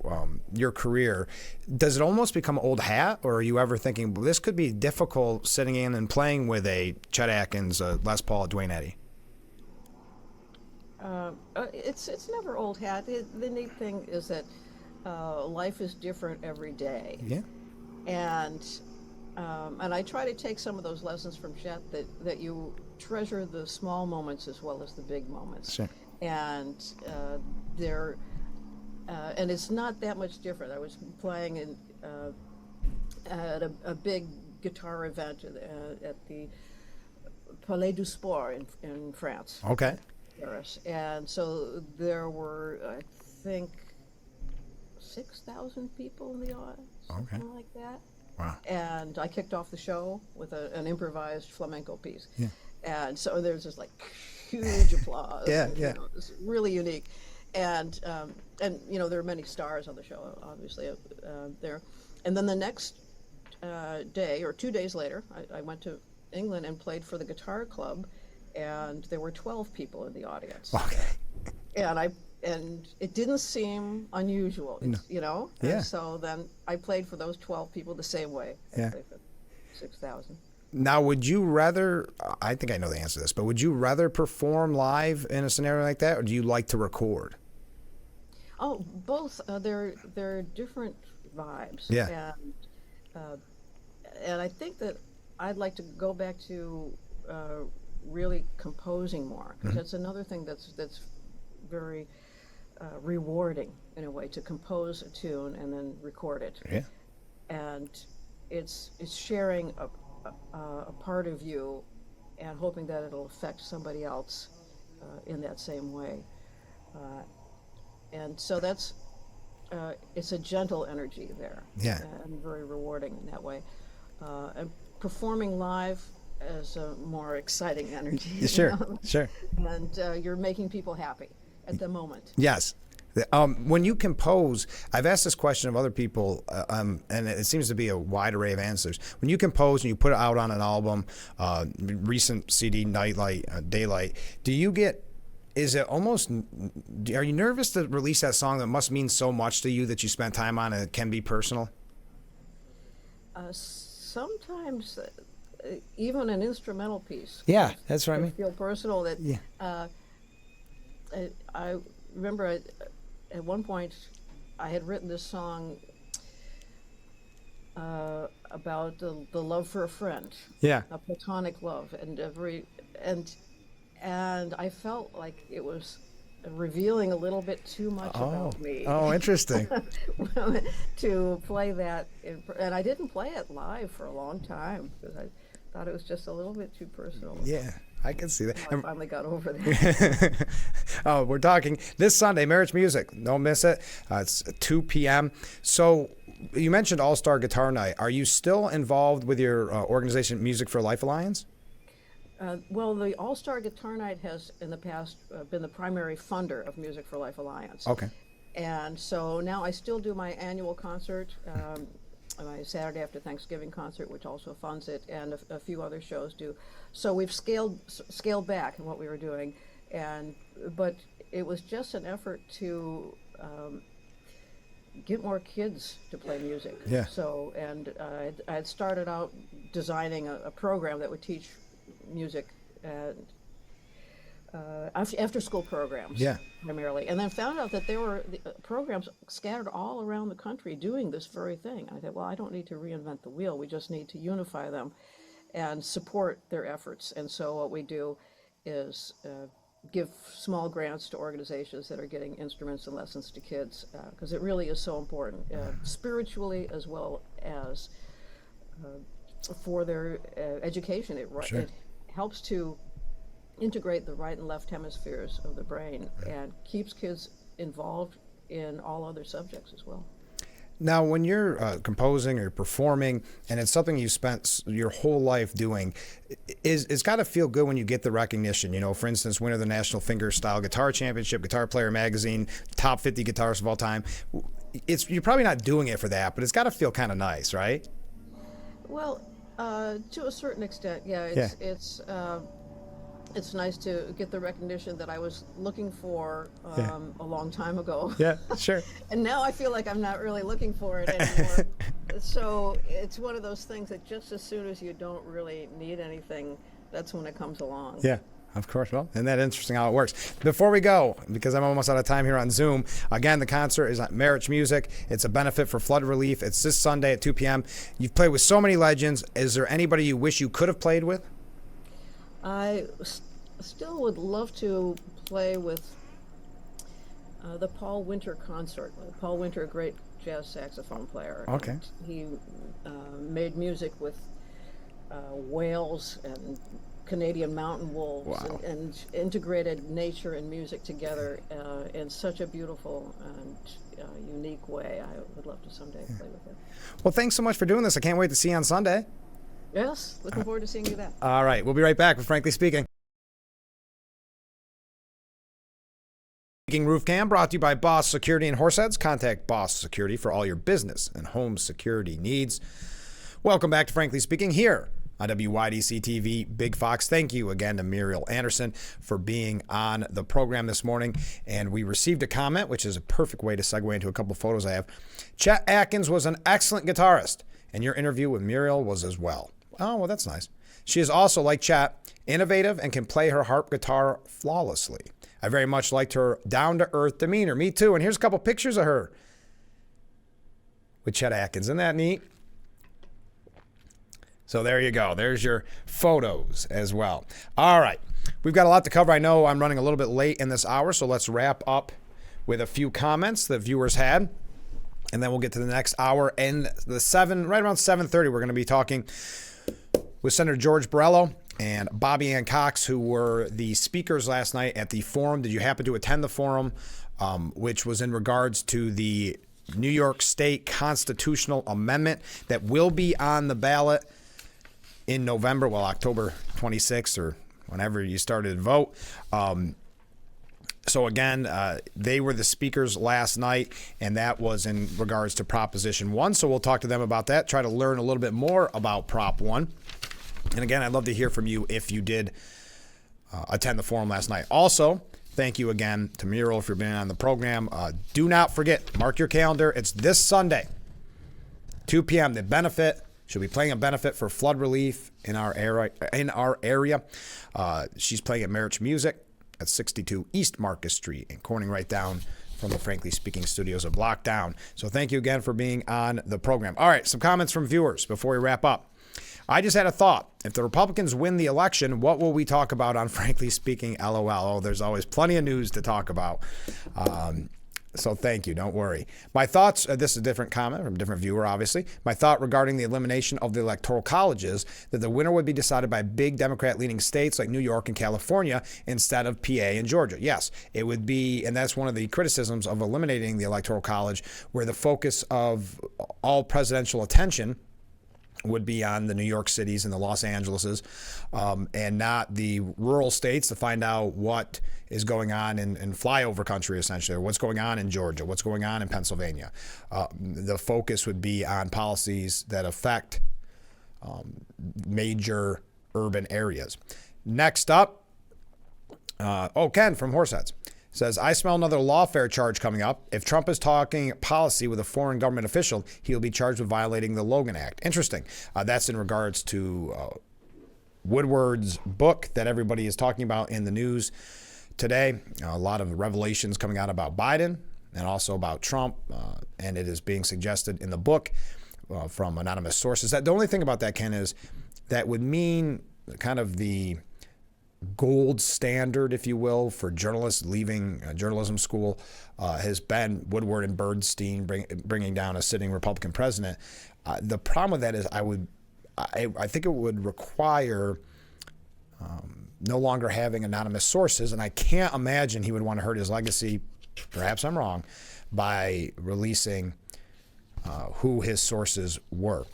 your career, does it almost become old hat, or are you ever thinking, well, this could be difficult sitting in and playing with a Chet Atkins, Les Paul, Dwayne Eddy? It's never old hat. The neat thing is that life is different every day. Yeah. And I try to take some of those lessons from Chet, that you treasure the small moments as well as the big moments. Sure. And and it's not that much different. I was playing at a big guitar event at the Palais du Sport in France. Okay. Paris. And so there were, I think, 6,000 people in the audience, something like that. Wow. And I kicked off the show with an improvised flamenco piece. Yeah. And so there's this like huge applause. Yeah, and, yeah. You know, it's really unique. And you know, there are many stars on the show, obviously, there. And then the next day, or 2 days later, I went to England and played for the Guitar Club, and there were 12 people in the audience. Okay. And it didn't seem unusual, you know? Yeah. And so then I played for those 12 people the same way. I played for 6,000. Now, would you rather, I think I know the answer to this, but would you rather perform live in a scenario like that, or do you like to record? Oh, both. They're different vibes. Yeah. And I think that I'd like to go back to really composing more, because that's another thing that's very rewarding in a way, to compose a tune and then record it. Yeah. And it's sharing a part of you and hoping that it'll affect somebody else in that same way. And so that's it's a gentle energy there. Yeah. And very rewarding in that way. And performing live is a more exciting energy. Sure, you know? sure. And you're making people happy at the moment. Yes. When you compose, I've asked this question of other people, and it seems to be a wide array of answers. When you compose and you put it out on an album, recent CD, Nightlight, Daylight, is it almost, are you nervous to release that song that must mean so much to you that you spent time on and it can be personal? Sometimes, even an instrumental piece. Yeah, that's what I mean. Feel personal. That Yeah. I remember at one point I had written this song about the love for a friend. Yeah. A platonic love, and I felt like it was revealing a little bit too much about me. Oh, interesting. To play that, and I didn't play it live for a long time because I thought it was just a little bit too personal. Yeah, I can see that. I finally got over that. Oh, we're talking this Sunday, Marriage Music. Don't miss it. It's 2 p.m. So you mentioned All-Star Guitar Night. Are you still involved with your organization, Music for Life Alliance? Well, the All-Star Guitar Night has, in the past, been the primary funder of Music for Life Alliance. Okay. And so now I still do my annual concert, my Saturday after Thanksgiving concert, which also funds it, and a few other shows do. So we've scaled back in what we were doing, but it was just an effort to get more kids to play music. Yeah. So, and I had started out designing a program that would teach music and after school programs, primarily, and then found out that there were programs scattered all around the country doing this very thing. I thought, well, I don't need to reinvent the wheel. We just need to unify them and support their efforts. And so what we do is give small grants to organizations that are getting instruments and lessons to kids, because it really is so important, spiritually as well as for their education. It helps to integrate the right and left hemispheres of the brain and keeps kids involved in all other subjects as well. Now, when you're composing or performing, and it's something you spent your whole life doing, it's got to feel good when you get the recognition. You know, for instance, winner of the National Fingerstyle Guitar Championship, Guitar Player Magazine, top 50 guitarists of all time. You're probably not doing it for that, but it's got to feel kind of nice, right? Well, to a certain extent, it's nice to get the recognition that I was looking for a long time ago. Yeah, sure. And now I feel like I'm not really looking for it anymore. So it's one of those things that just as soon as you don't really need anything, that's when it comes along. Yeah. Of course. Well, isn't that interesting how it works? Before we go, because I'm almost out of time here on Zoom, again, the concert is at Marriage Music. It's a benefit for flood relief. It's this Sunday at 2 p.m. You've played with so many legends. Is there anybody you wish you could have played with? I still would love to play with the Paul Winter Consort. Paul Winter, a great jazz saxophone player. Okay. And he made music with whales and Canadian mountain wolves, Wow. and integrated nature and music together in such a beautiful and unique way. I would love to someday play with it. Well, thanks so much for doing this. I can't wait to see you on Sunday. Yes, looking forward to seeing you then. All right, we'll be right back with Frankly Speaking. Roof Cam brought to you by Boss Security in Horseheads. Contact Boss Security for all your business and home security needs. Welcome back to Frankly Speaking here on WYDC TV Big Fox. Thank you again to Muriel Anderson for being on the program this morning. And we received a comment, which is a perfect way to segue into a couple of photos I have. Chet Atkins was an excellent guitarist, and your interview with Muriel was as well. Oh, well, that's nice. She is also, like Chet, innovative and can play her harp guitar flawlessly. I very much liked her down-to-earth demeanor. Me too. And here's a couple pictures of her with Chet Atkins. Isn't that neat? So there you go. There's your photos as well. All right. We've got a lot to cover. I know I'm running a little bit late in this hour, so let's wrap up with a few comments that viewers had. And then we'll get to the next hour. And right around 7:30, we're going to be talking with Senator George Borrello and Bobbie Ann Cox, who were the speakers last night at the forum. Did you happen to attend the forum, which was in regards to the New York State constitutional amendment that will be on the ballot in November, well, October 26th or whenever you started to vote. So again, they were the speakers last night, and that was in regards to Proposition 1. So we'll talk to them about that, try to learn a little bit more about Prop 1. And again, I'd love to hear from you if you did attend the forum last night. Also, thank you again to Muriel for being on the program. Do not forget, mark your calendar. It's this Sunday, 2 p.m. The benefit. She'll be playing a benefit for flood relief in our area. She's playing at Merritt's Music at 62 East Marcus Street in Corning, right down from the Frankly Speaking studios, a block down. So thank you again for being on the program. All right, some comments from viewers before we wrap up. I just had a thought. If the Republicans win the election, what will we talk about on Frankly Speaking? LOL. Oh, there's always plenty of news to talk about. So thank you. Don't worry. My thoughts, this is a different comment from a different viewer, obviously. My thought regarding the elimination of the electoral colleges, that the winner would be decided by big Democrat-leaning states like New York and California instead of PA and Georgia. Yes, it would be, and that's one of the criticisms of eliminating the electoral college, where the focus of all presidential attention would be on the New York cities and the Los Angeleses, and not the rural states, to find out what is going on in flyover country, essentially, or what's going on in Georgia, what's going on in Pennsylvania. The focus would be on policies that affect major urban areas. Next up, Ken from Horseheads says, I smell another lawfare charge coming up. If Trump is talking policy with a foreign government official, he'll be charged with violating the Logan Act. Interesting. That's in regards to Woodward's book that everybody is talking about in the news today. A lot of revelations coming out about Biden and also about Trump, and it is being suggested in the book from anonymous sources. That the only thing about that, Ken, is that would mean kind of the gold standard, if you will, for journalists leaving journalism school has been Woodward and Bernstein bringing down a sitting Republican president. The problem with that is I think it would require no longer having anonymous sources, and I can't imagine he would want to hurt his legacy, perhaps I'm wrong, by releasing who his sources were.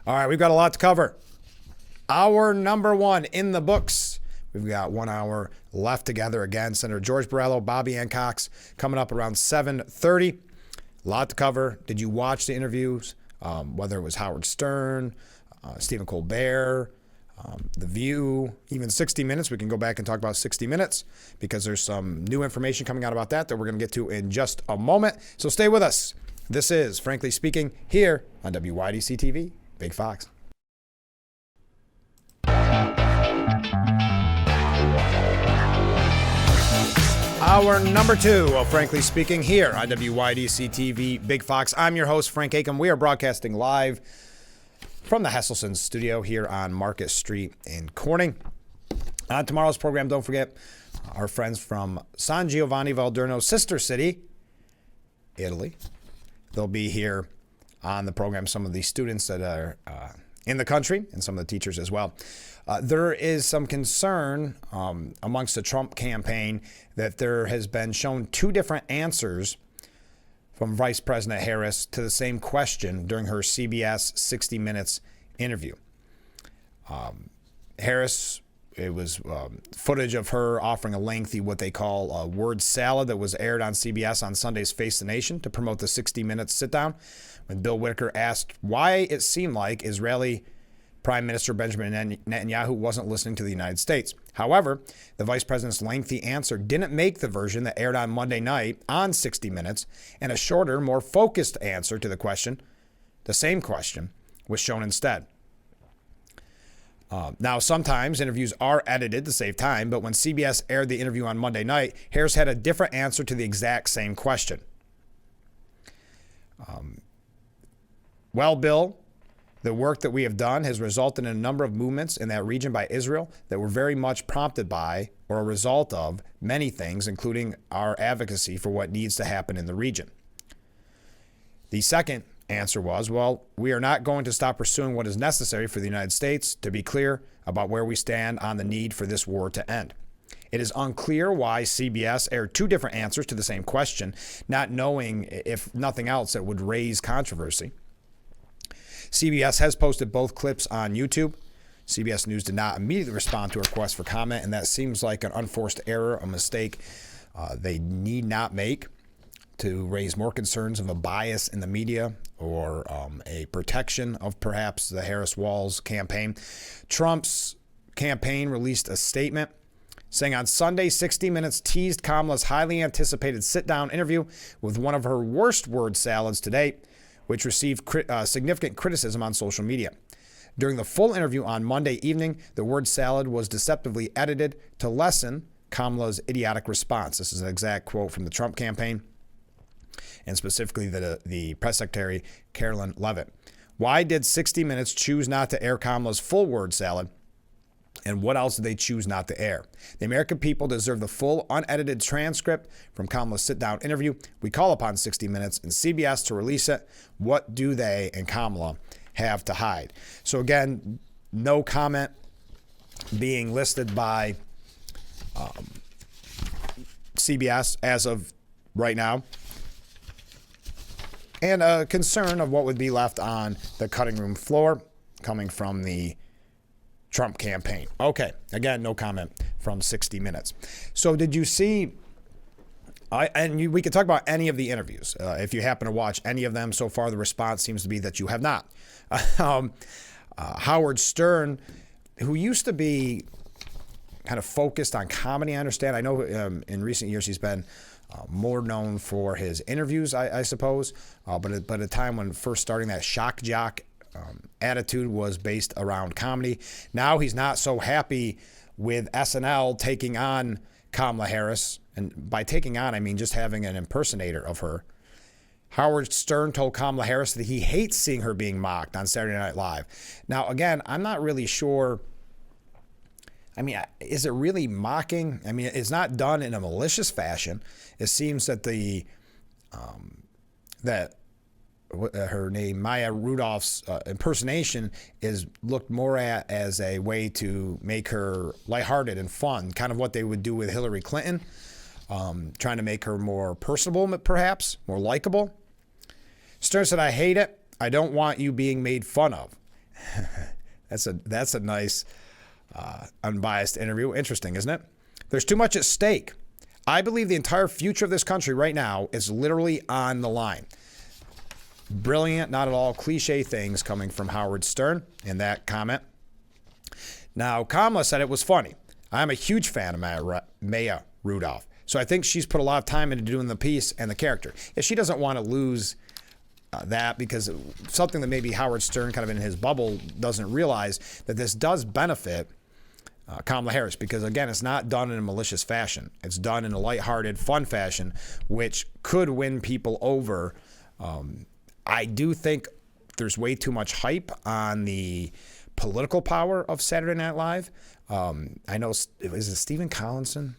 All right, we've got a lot to cover. Hour number 1 in the books. We've got 1 hour left together. Again, Senator George Borrello, Bobbie Ann Cox, coming up around 7:30. A lot to cover. Did you watch the interviews? Whether it was Howard Stern, Stephen Colbert, The View, even 60 Minutes. We can go back and talk about 60 Minutes because there's some new information coming out about that we're going to get to in just a moment. So stay with us. This is Frankly Speaking here on WYDC TV, Big Fox. Hour number 2 of Frankly Speaking here on WYDC TV, Big Fox. I'm your host, Frank Acom. We are broadcasting live from the Hesselson studio here on Market Street in Corning. On tomorrow's program, don't forget our friends from San Giovanni Valderno, sister city, Italy. They'll be here on the program. Some of the students that are in the country and some of the teachers as well. There is some concern amongst the Trump campaign that there has been shown two different answers from Vice President Harris to the same question during her CBS 60 Minutes interview. Harris, it was footage of her offering a lengthy, what they call a word salad that was aired on CBS on Sunday's Face the Nation to promote the 60 Minutes sit-down, when Bill Whitaker asked why it seemed like Israeli Prime Minister Benjamin Netanyahu wasn't listening to the United States. However, the vice president's lengthy answer didn't make the version that aired on Monday night on 60 Minutes, and a shorter, more focused answer to the same question, was shown instead. Now, sometimes interviews are edited to save time, but when CBS aired the interview on Monday night, Harris had a different answer to the exact same question. Well, Bill, the work that we have done has resulted in a number of movements in that region by Israel that were very much prompted by or a result of many things, including our advocacy for what needs to happen in the region. The second answer was, well, we are not going to stop pursuing what is necessary for the United States to be clear about where we stand on the need for this war to end. It is unclear why CBS aired two different answers to the same question, not knowing, if nothing else, it would raise controversy. CBS has posted both clips on YouTube. CBS News did not immediately respond to a request for comment, and that seems like an unforced error, a mistake they need not make to raise more concerns of a bias in the media or a protection of perhaps the Harris-Walz campaign. Trump's campaign released a statement saying on Sunday, 60 Minutes teased Kamala's highly anticipated sit-down interview with one of her worst word salads to date, which received significant criticism on social media. During the full interview on Monday evening, the word salad was deceptively edited to lessen Kamala's idiotic response. This is an exact quote from the Trump campaign, and specifically the press secretary, Carolyn Levitt. Why did 60 Minutes choose not to air Kamala's full word salad? And what else did they choose not to air? The American people deserve the full, unedited transcript from Kamala's sit-down interview. We call upon 60 Minutes and CBS to release it. What do they and Kamala have to hide? So again, no comment being listed by CBS as of right now, and a concern of what would be left on the cutting room floor coming from the Trump campaign. Okay, again, no comment from 60 Minutes. So did you see, we could talk about any of the interviews. If you happen to watch any of them so far, the response seems to be that you have not. Howard Stern, who used to be kind of focused on comedy, I understand. I know in recent years he's been more known for his interviews, I suppose. But at a time when first starting that shock jock attitude was based around comedy. Now he's not so happy with SNL taking on Kamala Harris. And by taking on, I mean just having an impersonator of her. Howard Stern told Kamala Harris that he hates seeing her being mocked on Saturday Night Live. Now, again, I'm not really sure. I mean, is it really mocking? I mean, it's not done in a malicious fashion. It seems that her name, Maya Rudolph's impersonation is looked more at as a way to make her lighthearted and fun, kind of what they would do with Hillary Clinton, trying to make her more personable, perhaps, more likable. Stern said, "I hate it. I don't want you being made fun of." That's a nice, unbiased interview. Interesting, isn't it? There's too much at stake. I believe the entire future of this country right now is literally on the line. Brilliant, not at all cliche things coming from Howard Stern in that comment. Now, Kamala said it was funny. I'm a huge fan of Maya Rudolph. So I think she's put a lot of time into doing the piece and the character. If she doesn't want to lose that, because something that maybe Howard Stern kind of in his bubble doesn't realize, that this does benefit Kamala Harris, because again, it's not done in a malicious fashion. It's done in a lighthearted, fun fashion, which could win people over. I do think there's way too much hype on the political power of Saturday Night Live. I know, is it Stephen Collinson?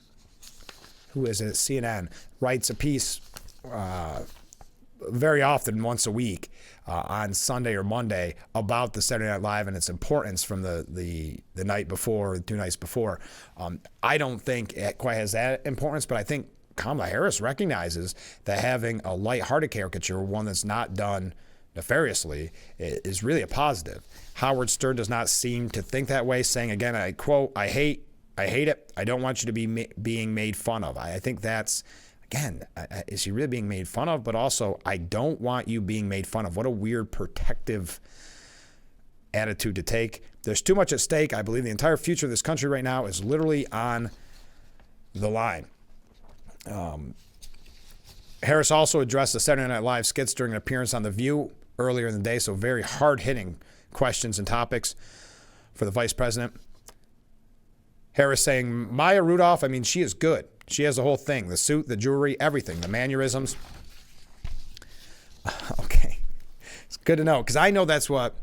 Who is it? CNN writes a piece very often, once a week, on Sunday or Monday, about the Saturday Night Live and its importance from the night before, 2 nights before. I don't think it quite has that importance, but I think Kamala Harris recognizes that having a lighthearted caricature, one that's not done nefariously, is really a positive. Howard Stern does not seem to think that way, saying, again, I quote, I hate it. I don't want you to be being made fun of. I think that's, again, is he really being made fun of? But also, I don't want you being made fun of. What a weird protective attitude to take. There's too much at stake. I believe the entire future of this country right now is literally on the line. Harris also addressed the Saturday Night Live skits during an appearance on The View earlier in the day, so very hard-hitting questions and topics for the vice president. Harris saying, Maya Rudolph, I mean, she is good. She has the whole thing, the suit, the jewelry, everything, the mannerisms. Okay. It's good to know, because I know that's what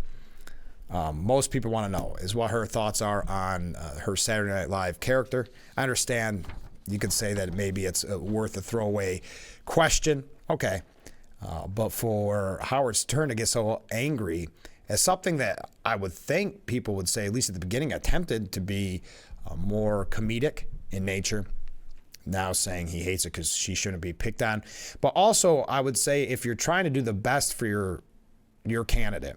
most people want to know, is what her thoughts are on her Saturday Night Live character. I understand you could say that maybe it's worth a throwaway question. Okay. But for Howard Stern to get so angry as something that I would think people would say, at least at the beginning, attempted to be more comedic in nature, now saying he hates it because she shouldn't be picked on. But also, I would say, if you're trying to do the best for your candidate,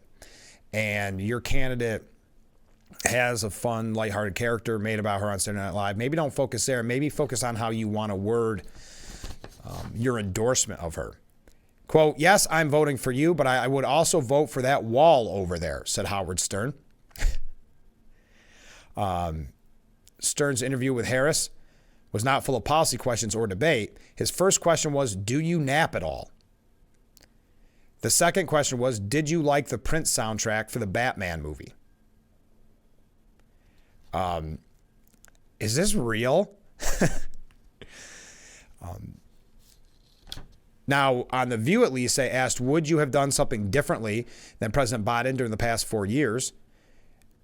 and your candidate has a fun, lighthearted character made about her on Saturday Night Live, maybe don't focus there. Maybe focus on how you want to word your endorsement of her. Quote, yes, I'm voting for you, but I would also vote for that wall over there, said Howard Stern. Stern's interview with Harris was not full of policy questions or debate. His first question was, do you nap at all? The second question was, did you like the Prince soundtrack for the Batman movie? Is this real? Now, on The View, at least, they asked, would you have done something differently than President Biden during the past 4 years?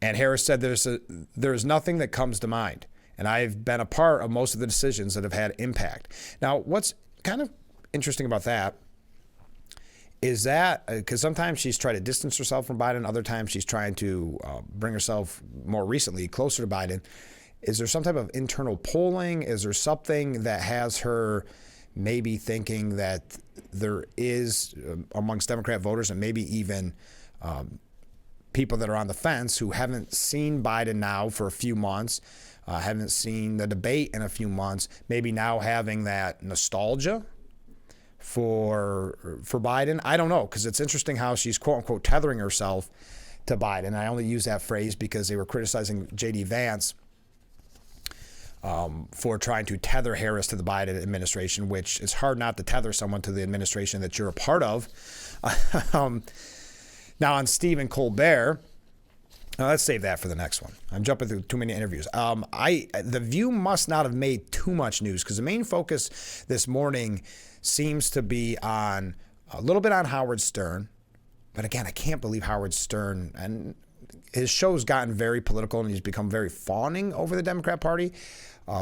And Harris said, there's nothing that comes to mind. And I've been a part of most of the decisions that have had impact. Now, what's kind of interesting about that is that, because sometimes she's tried to distance herself from Biden, other times she's trying to bring herself more recently closer to Biden. Is there some type of internal polling? Is there something that has her maybe thinking that there is, amongst Democrat voters and maybe even people that are on the fence who haven't seen Biden now for a few months, haven't seen the debate in a few months, maybe now having that nostalgia for Biden? I don't know, because it's interesting how she's quote unquote tethering herself to Biden. I only use that phrase because they were criticizing J.D. Vance for trying to tether Harris to the Biden administration, which is hard not to tether someone to the administration that you're a part of. Now on Stephen Colbert, let's save that for the next one. I'm jumping through too many interviews. The View must not have made too much news, because the main focus this morning seems to be on a little bit on Howard Stern. But again, I can't believe Howard Stern, and his show's gotten very political and he's become very fawning over the Democrat Party,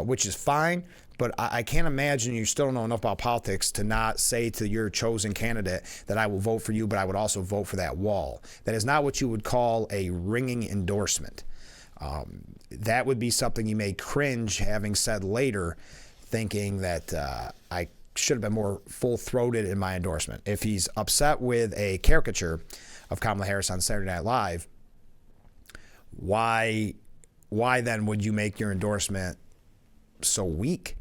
which is fine. But I can't imagine you still don't know enough about politics to not say to your chosen candidate that I will vote for you, but I would also vote for that wall. That is not what you would call a ringing endorsement. That would be something you may cringe having said later, thinking that I should have been more full-throated in my endorsement. If he's upset with a caricature of Kamala Harris on Saturday Night Live, why then would you make your endorsement so weak?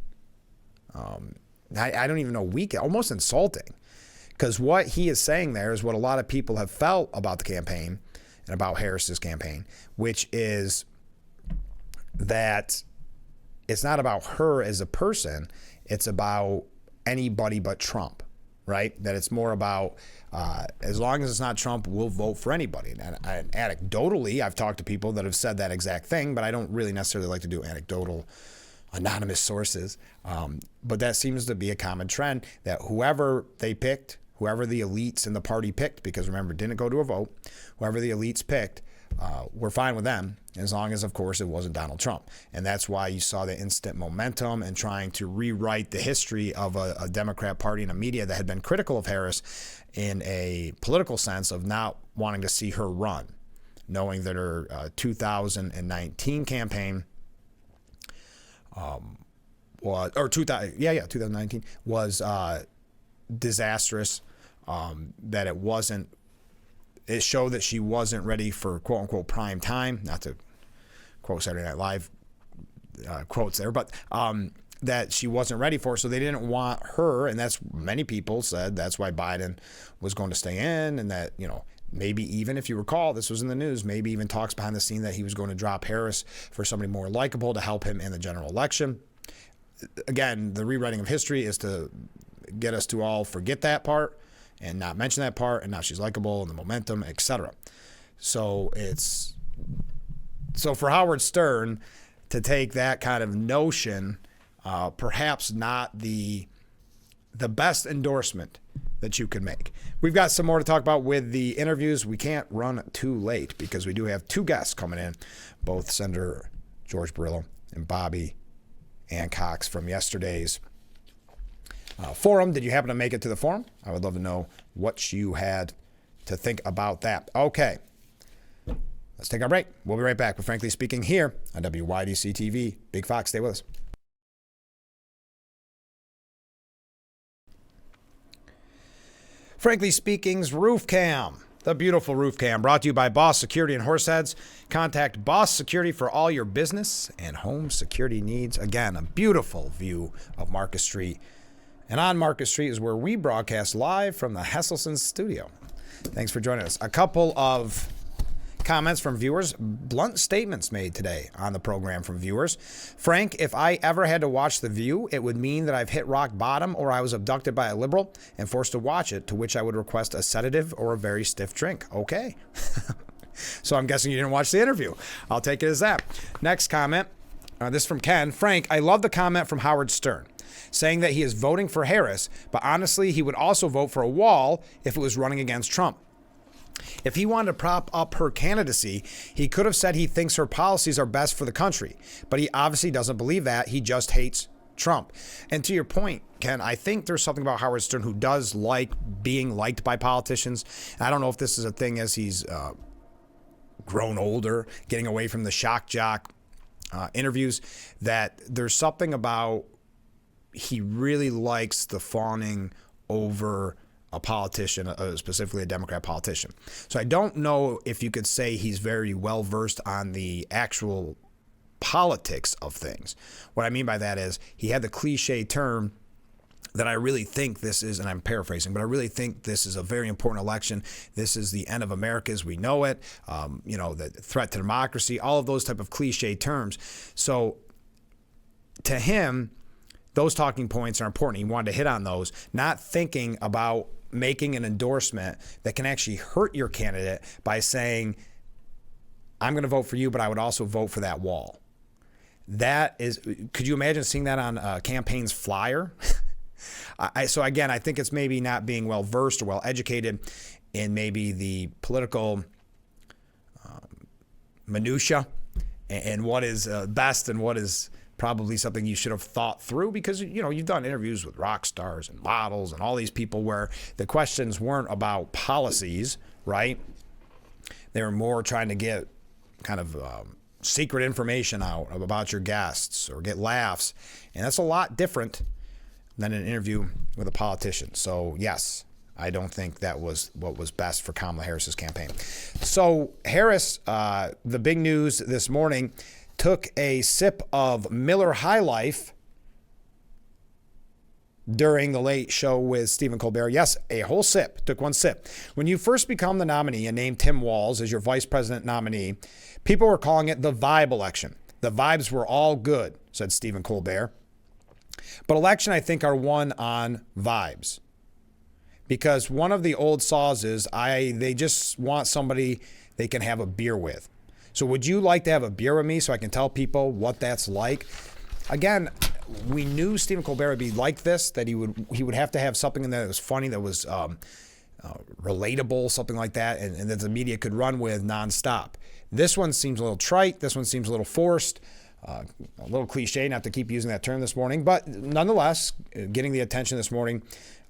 I don't even know, weak, almost insulting. Because what he is saying there is what a lot of people have felt about the campaign and about Harris's campaign, which is that it's not about her as a person, it's about anybody but Trump, right? That it's more about, as long as it's not Trump, we'll vote for anybody. And anecdotally, I've talked to people that have said that exact thing, but I don't really necessarily like to do anecdotal anonymous sources. But that seems to be a common trend, that whoever they picked, whoever the elites in the party picked, because remember, didn't go to a vote, whoever the elites picked we're fine with them as long as, of course, it wasn't Donald Trump. And that's why you saw the instant momentum and trying to rewrite the history of a Democrat Party and a media that had been critical of Harris in a political sense of not wanting to see her run, knowing that her 2019 campaign 2019 was disastrous, that it showed that she wasn't ready for quote unquote prime time, not to quote Saturday Night Live quotes there, but that she wasn't ready for, so they didn't want her, and that's many people said that's why Biden was going to stay in, and that, maybe even, if you recall, this was in the news, maybe even talks behind the scene that he was going to drop Harris for somebody more likable to help him in the general election. Again, the rewriting of history is to get us to all forget that part and not mention that part, and now she's likable and the momentum, etc. So for Howard Stern to take that kind of notion, perhaps not the best endorsement that you could make. We've got some more to talk about with the interviews. We can't run too late because we do have two guests coming in, both Senator George Borrello and Bobbie and Cox from yesterday's forum. Did you happen to make it to the forum? I would love to know what you had to think about that. Okay, let's take our break. We'll be right back with Frankly Speaking here on WYDC TV. Big Fox, stay with us. Frankly Speaking's Roof Cam, the beautiful roof cam, brought to you by Boss Security and Horseheads. Contact Boss Security for all your business and home security needs. Again, a beautiful view of Market Street. And on Market Street is where we broadcast live from the Hesselson studio. Thanks for joining us. A couple of comments from viewers, blunt statements made today on the program from viewers. Frank, if I ever had to watch The View, it would mean that I've hit rock bottom or I was abducted by a liberal and forced to watch it, to which I would request a sedative or a very stiff drink. Okay. So I'm guessing you didn't watch the interview. I'll take it as that. Next comment, this is from Ken. Frank, I love the comment from Howard Stern saying that he is voting for Harris, but honestly, he would also vote for a wall if it was running against Trump. If he wanted to prop up her candidacy, he could have said he thinks her policies are best for the country, but he obviously doesn't believe that. He just hates Trump. And to your point, Ken, I think there's something about Howard Stern who does like being liked by politicians. I don't know if this is a thing as he's grown older, getting away from the shock jock interviews, that there's something about he really likes the fawning over a politician, specifically a Democrat politician. So I don't know if you could say he's very well versed on the actual politics of things. What I mean by that is he had the cliche term that I really think this is, and I'm paraphrasing, but I really think this is a very important election. This is the end of America as we know it, the threat to democracy, all of those type of cliche terms. So to him, those talking points are important. He wanted to hit on those, not thinking about making an endorsement that can actually hurt your candidate by saying, I'm going to vote for you, but I would also vote for that wall. That is, could you imagine seeing that on a campaign's flyer? So again, I think it's maybe not being well versed or well educated in maybe the political minutia and what is best and what is probably something you should have thought through, because you've done interviews with rock stars and models and all these people where the questions weren't about policies, right? They were more trying to get kind of secret information out about your guests or get laughs, and that's a lot different than an interview with a politician. So yes, I don't think that was what was best for Kamala Harris's campaign. So Harris, the big news this morning, took a sip of Miller High Life during the Late Show with Stephen Colbert. Yes, a whole sip. Took one sip. When you first become the nominee and named Tim Walz as your vice president nominee, people were calling it the vibe election. The vibes were all good, said Stephen Colbert. But election, I think, are won on vibes. Because one of the old saws is they just want somebody they can have a beer with. So would you like to have a beer with me so I can tell people what that's like? Again, we knew Stephen Colbert would be like this, that he would have to have something in there that was funny, that was relatable, something like that, and that the media could run with nonstop. This one seems a little trite. This one seems a little forced, a little cliche, not to keep using that term this morning, but nonetheless, getting the attention this morning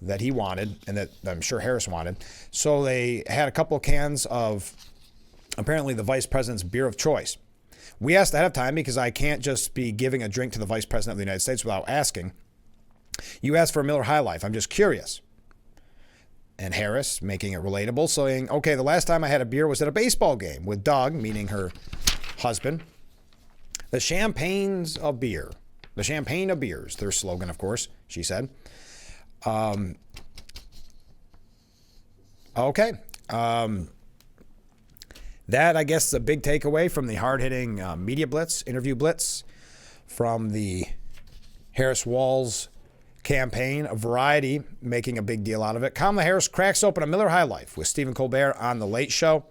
that he wanted and that I'm sure Harris wanted. So they had a couple of cans of apparently the vice president's beer of choice. We asked ahead of time because I can't just be giving a drink to the vice president of the United States without asking. You asked for a Miller High Life. I'm just curious. And Harris, making it relatable, saying, okay, the last time I had a beer was at a baseball game with Doug, meaning her husband. The champagnes of beer. The champagne of beers. Their slogan, of course, she said. Okay. That, I guess, is a big takeaway from the hard-hitting media blitz, interview blitz from the Harris-Walz campaign. A Variety making a big deal out of it. Kamala Harris cracks open a Miller High Life with Stephen Colbert on The Late Show.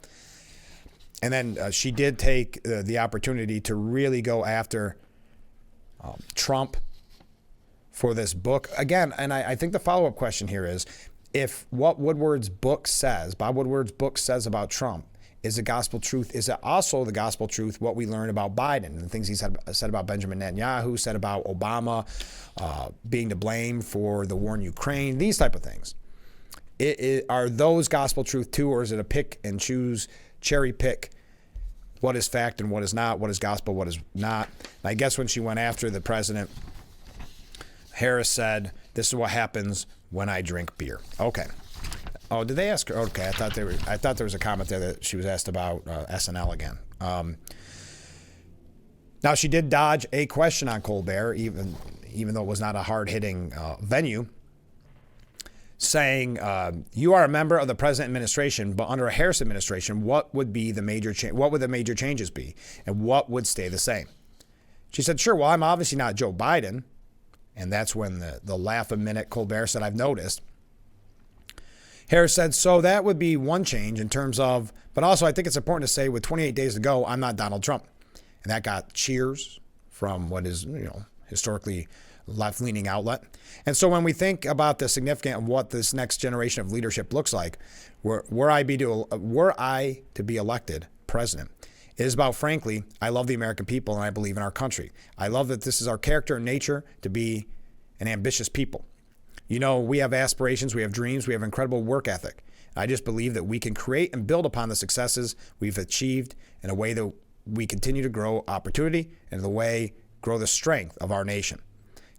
And then she did take the opportunity to really go after Trump for this book. Again, and I think the follow-up question here is, if what Woodward's book says, Bob Woodward's book says about Trump, is the gospel truth, is it also the gospel truth what we learn about Biden and the things he said about Benjamin Netanyahu, said about Obama being to blame for the war in Ukraine, these type of things? Are those gospel truth too, or is it a pick and choose, cherry pick what is fact and what is not, what is gospel, what is not? And I guess when she went after the president, Harris said, this is what happens when I drink beer. Okay. Oh, did they ask her? Okay, I thought there was a comment there that she was asked about SNL again. Now, she did dodge a question on Colbert, even though it was not a hard-hitting venue, saying, you are a member of the present administration, but under a Harris administration, what would be the major what would the major changes be, and what would stay the same? She said, sure, well, I'm obviously not Joe Biden. And that's when the laugh a minute Colbert said, I've noticed. Harris said, so that would be one change in terms of, but also I think it's important to say with 28 days to go, I'm not Donald Trump. And that got cheers from what is, historically left-leaning outlet. And so when we think about the significance of what this next generation of leadership looks like, were I to be elected president, it is about, frankly, I love the American people and I believe in our country. I love that this is our character and nature to be an ambitious people. We have aspirations, we have dreams, we have incredible work ethic. I just believe that we can create and build upon the successes we've achieved in a way that we continue to grow opportunity and in the way grow the strength of our nation.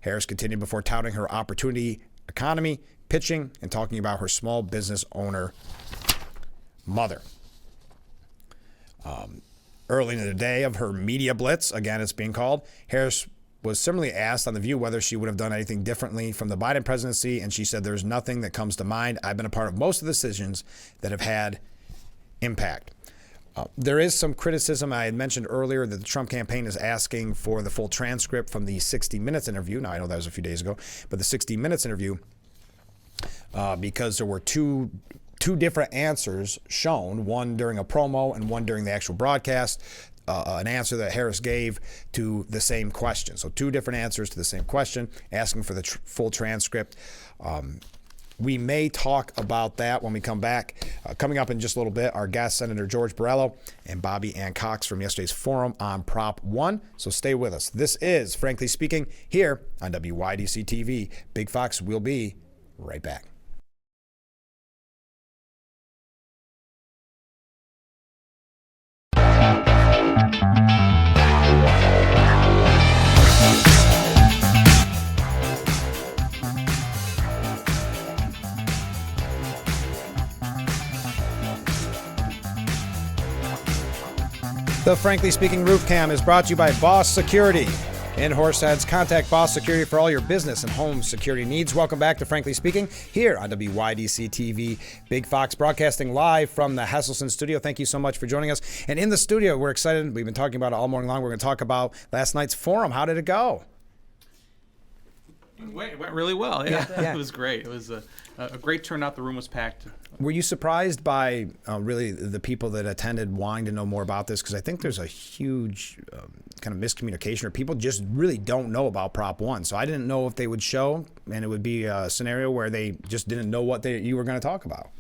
Harris continued before touting her opportunity economy, pitching, and talking about her small business owner mother. Early in the day of her media blitz, again it's being called, Harris was similarly asked on The View whether she would have done anything differently from the Biden presidency, and she said, there's nothing that comes to mind. I've been a part of most of the decisions that have had impact. There is some criticism. I had mentioned earlier that the Trump campaign is asking for the full transcript from the 60 Minutes interview. Now, I know that was a few days ago, but the 60 Minutes interview, because there were two different answers shown, one during a promo and one during the actual broadcast, an answer that Harris gave to the same question. So two different answers to the same question, asking for the full transcript. We may talk about that when we come back. Coming up in just a little bit, our guest, Senator George Borrello and Bobbie Ann Cox from yesterday's forum on Prop 1. So stay with us. This is Frankly Speaking here on WYDC TV. Big Fox will be right back. The Frankly Speaking Roof Cam is brought to you by Boss Security. In Horseheads, contact Boss Security for all your business and home security needs. Welcome back to Frankly Speaking here on WYDC TV. Big Fox broadcasting live from the Hesselson studio. Thank you so much for joining us. And in the studio, we're excited. We've been talking about it all morning long. We're going to talk about last night's forum. How did it go? It went really well. Yeah. It was great. It was a great turnout. The room was packed. Were you surprised by really the people that attended wanting to know more about this? Because I think there's a huge kind of miscommunication, or people just really don't know about Prop 1. So I didn't know if they would show, and it would be a scenario where they just didn't know what you were going to talk about.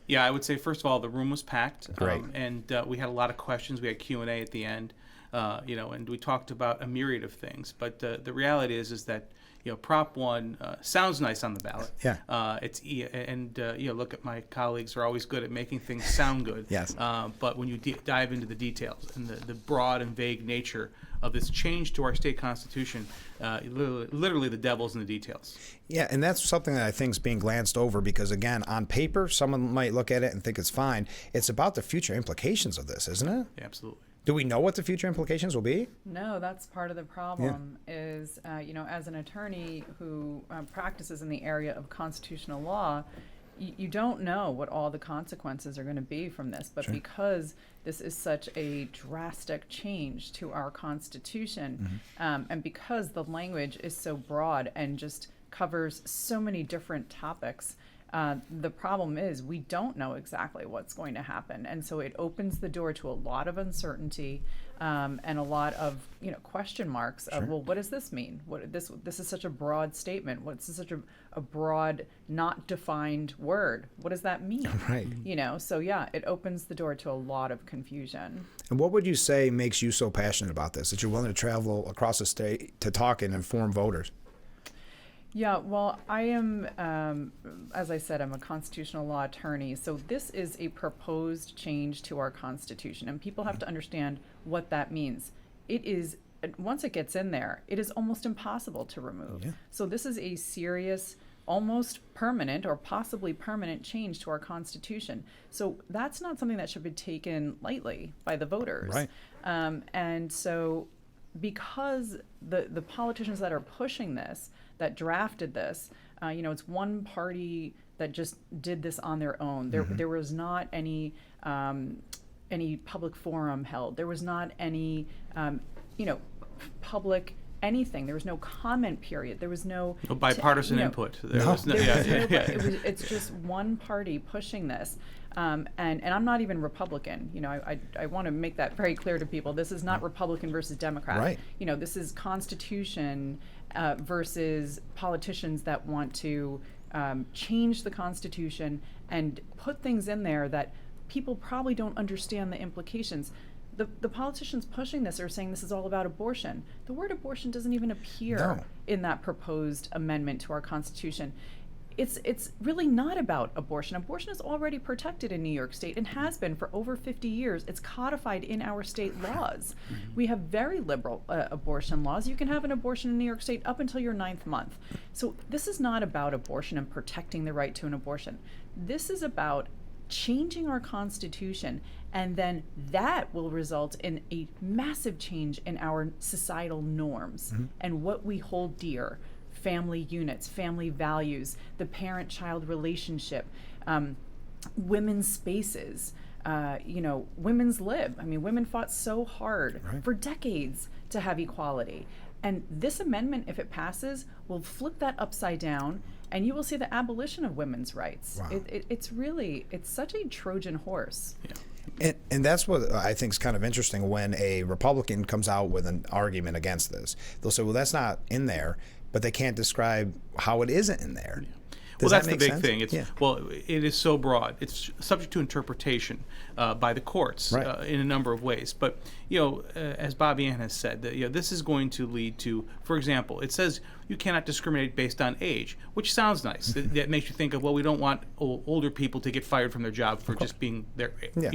Yeah, I would say, first of all, the room was packed. Great. And we had a lot of questions. We had Q&A at the end, and we talked about a myriad of things. But the reality is that, Prop 1 sounds nice on the ballot. Yeah. Look at my colleagues are always good at making things sound good. Yes. But when you dive into the details and the broad and vague nature of this change to our state constitution, literally the devil's in the details. Yeah, and that's something that I think is being glanced over because, again, on paper, someone might look at it and think it's fine. It's about the future implications of this, isn't it? Yeah, absolutely. Do we know what the future implications will be? No, that's part of the problem is, as an attorney who practices in the area of constitutional law, you don't know what all the consequences are going to be from this. But because this is such a drastic change to our Constitution, and because the language is so broad and just covers so many different topics, the problem is we don't know exactly what's going to happen, and so it opens the door to a lot of uncertainty and a lot of question marks of well, what does this mean? This is such a broad statement. What's such a broad, not defined word? What does that mean? Right. So yeah, it opens the door to a lot of confusion. And what would you say makes you so passionate about this, that you're willing to travel across the state to talk and inform voters? Yeah, well, I am, as I said, I'm a constitutional law attorney. So this is a proposed change to our Constitution, and people have to understand what that means. It is, once it gets in there, it is almost impossible to remove. Yeah. So this is a serious, almost permanent or possibly permanent change to our Constitution. So that's not something that should be taken lightly by the voters. Right. And so because the politicians that are pushing this, that drafted this, it's one party that just did this on their own. There was not any public forum held. There was not any public anything. There was no comment period. There was no bipartisan input. It's just one party pushing this. And I'm not even Republican. I want to make that very clear to people. This is not Republican versus Democrat. Right. This is Constitution versus politicians that want to change the Constitution and put things in there that people probably don't understand the implications. The politicians pushing this are saying this is all about abortion. The word abortion doesn't even appear in that proposed amendment to our Constitution. It's really not about abortion. Abortion is already protected in New York State and has been for over 50 years. It's codified in our state laws. We have very liberal abortion laws. You can have an abortion in New York State up until your 9th month. So this is not about abortion and protecting the right to an abortion. This is about changing our Constitution, and then that will result in a massive change in our societal norms and what we hold dear. Family units, family values, the parent-child relationship, women's spaces, women's lib. I mean, women fought so hard for decades to have equality. And this amendment, if it passes, will flip that upside down, and you will see the abolition of women's rights. Wow. It's such a Trojan horse. Yeah. And that's what I think is kind of interesting when a Republican comes out with an argument against this. They'll say, well, that's not in there, but they can't describe how it isn't in there. Yeah. Well, that's the big thing. Well, it is so broad. It's subject to interpretation by the courts in a number of ways. But, as Bobbie Ann has said, that this is going to lead to, for example, it says you cannot discriminate based on age, which sounds nice. That makes you think of, well, we don't want older people to get fired from their job for just being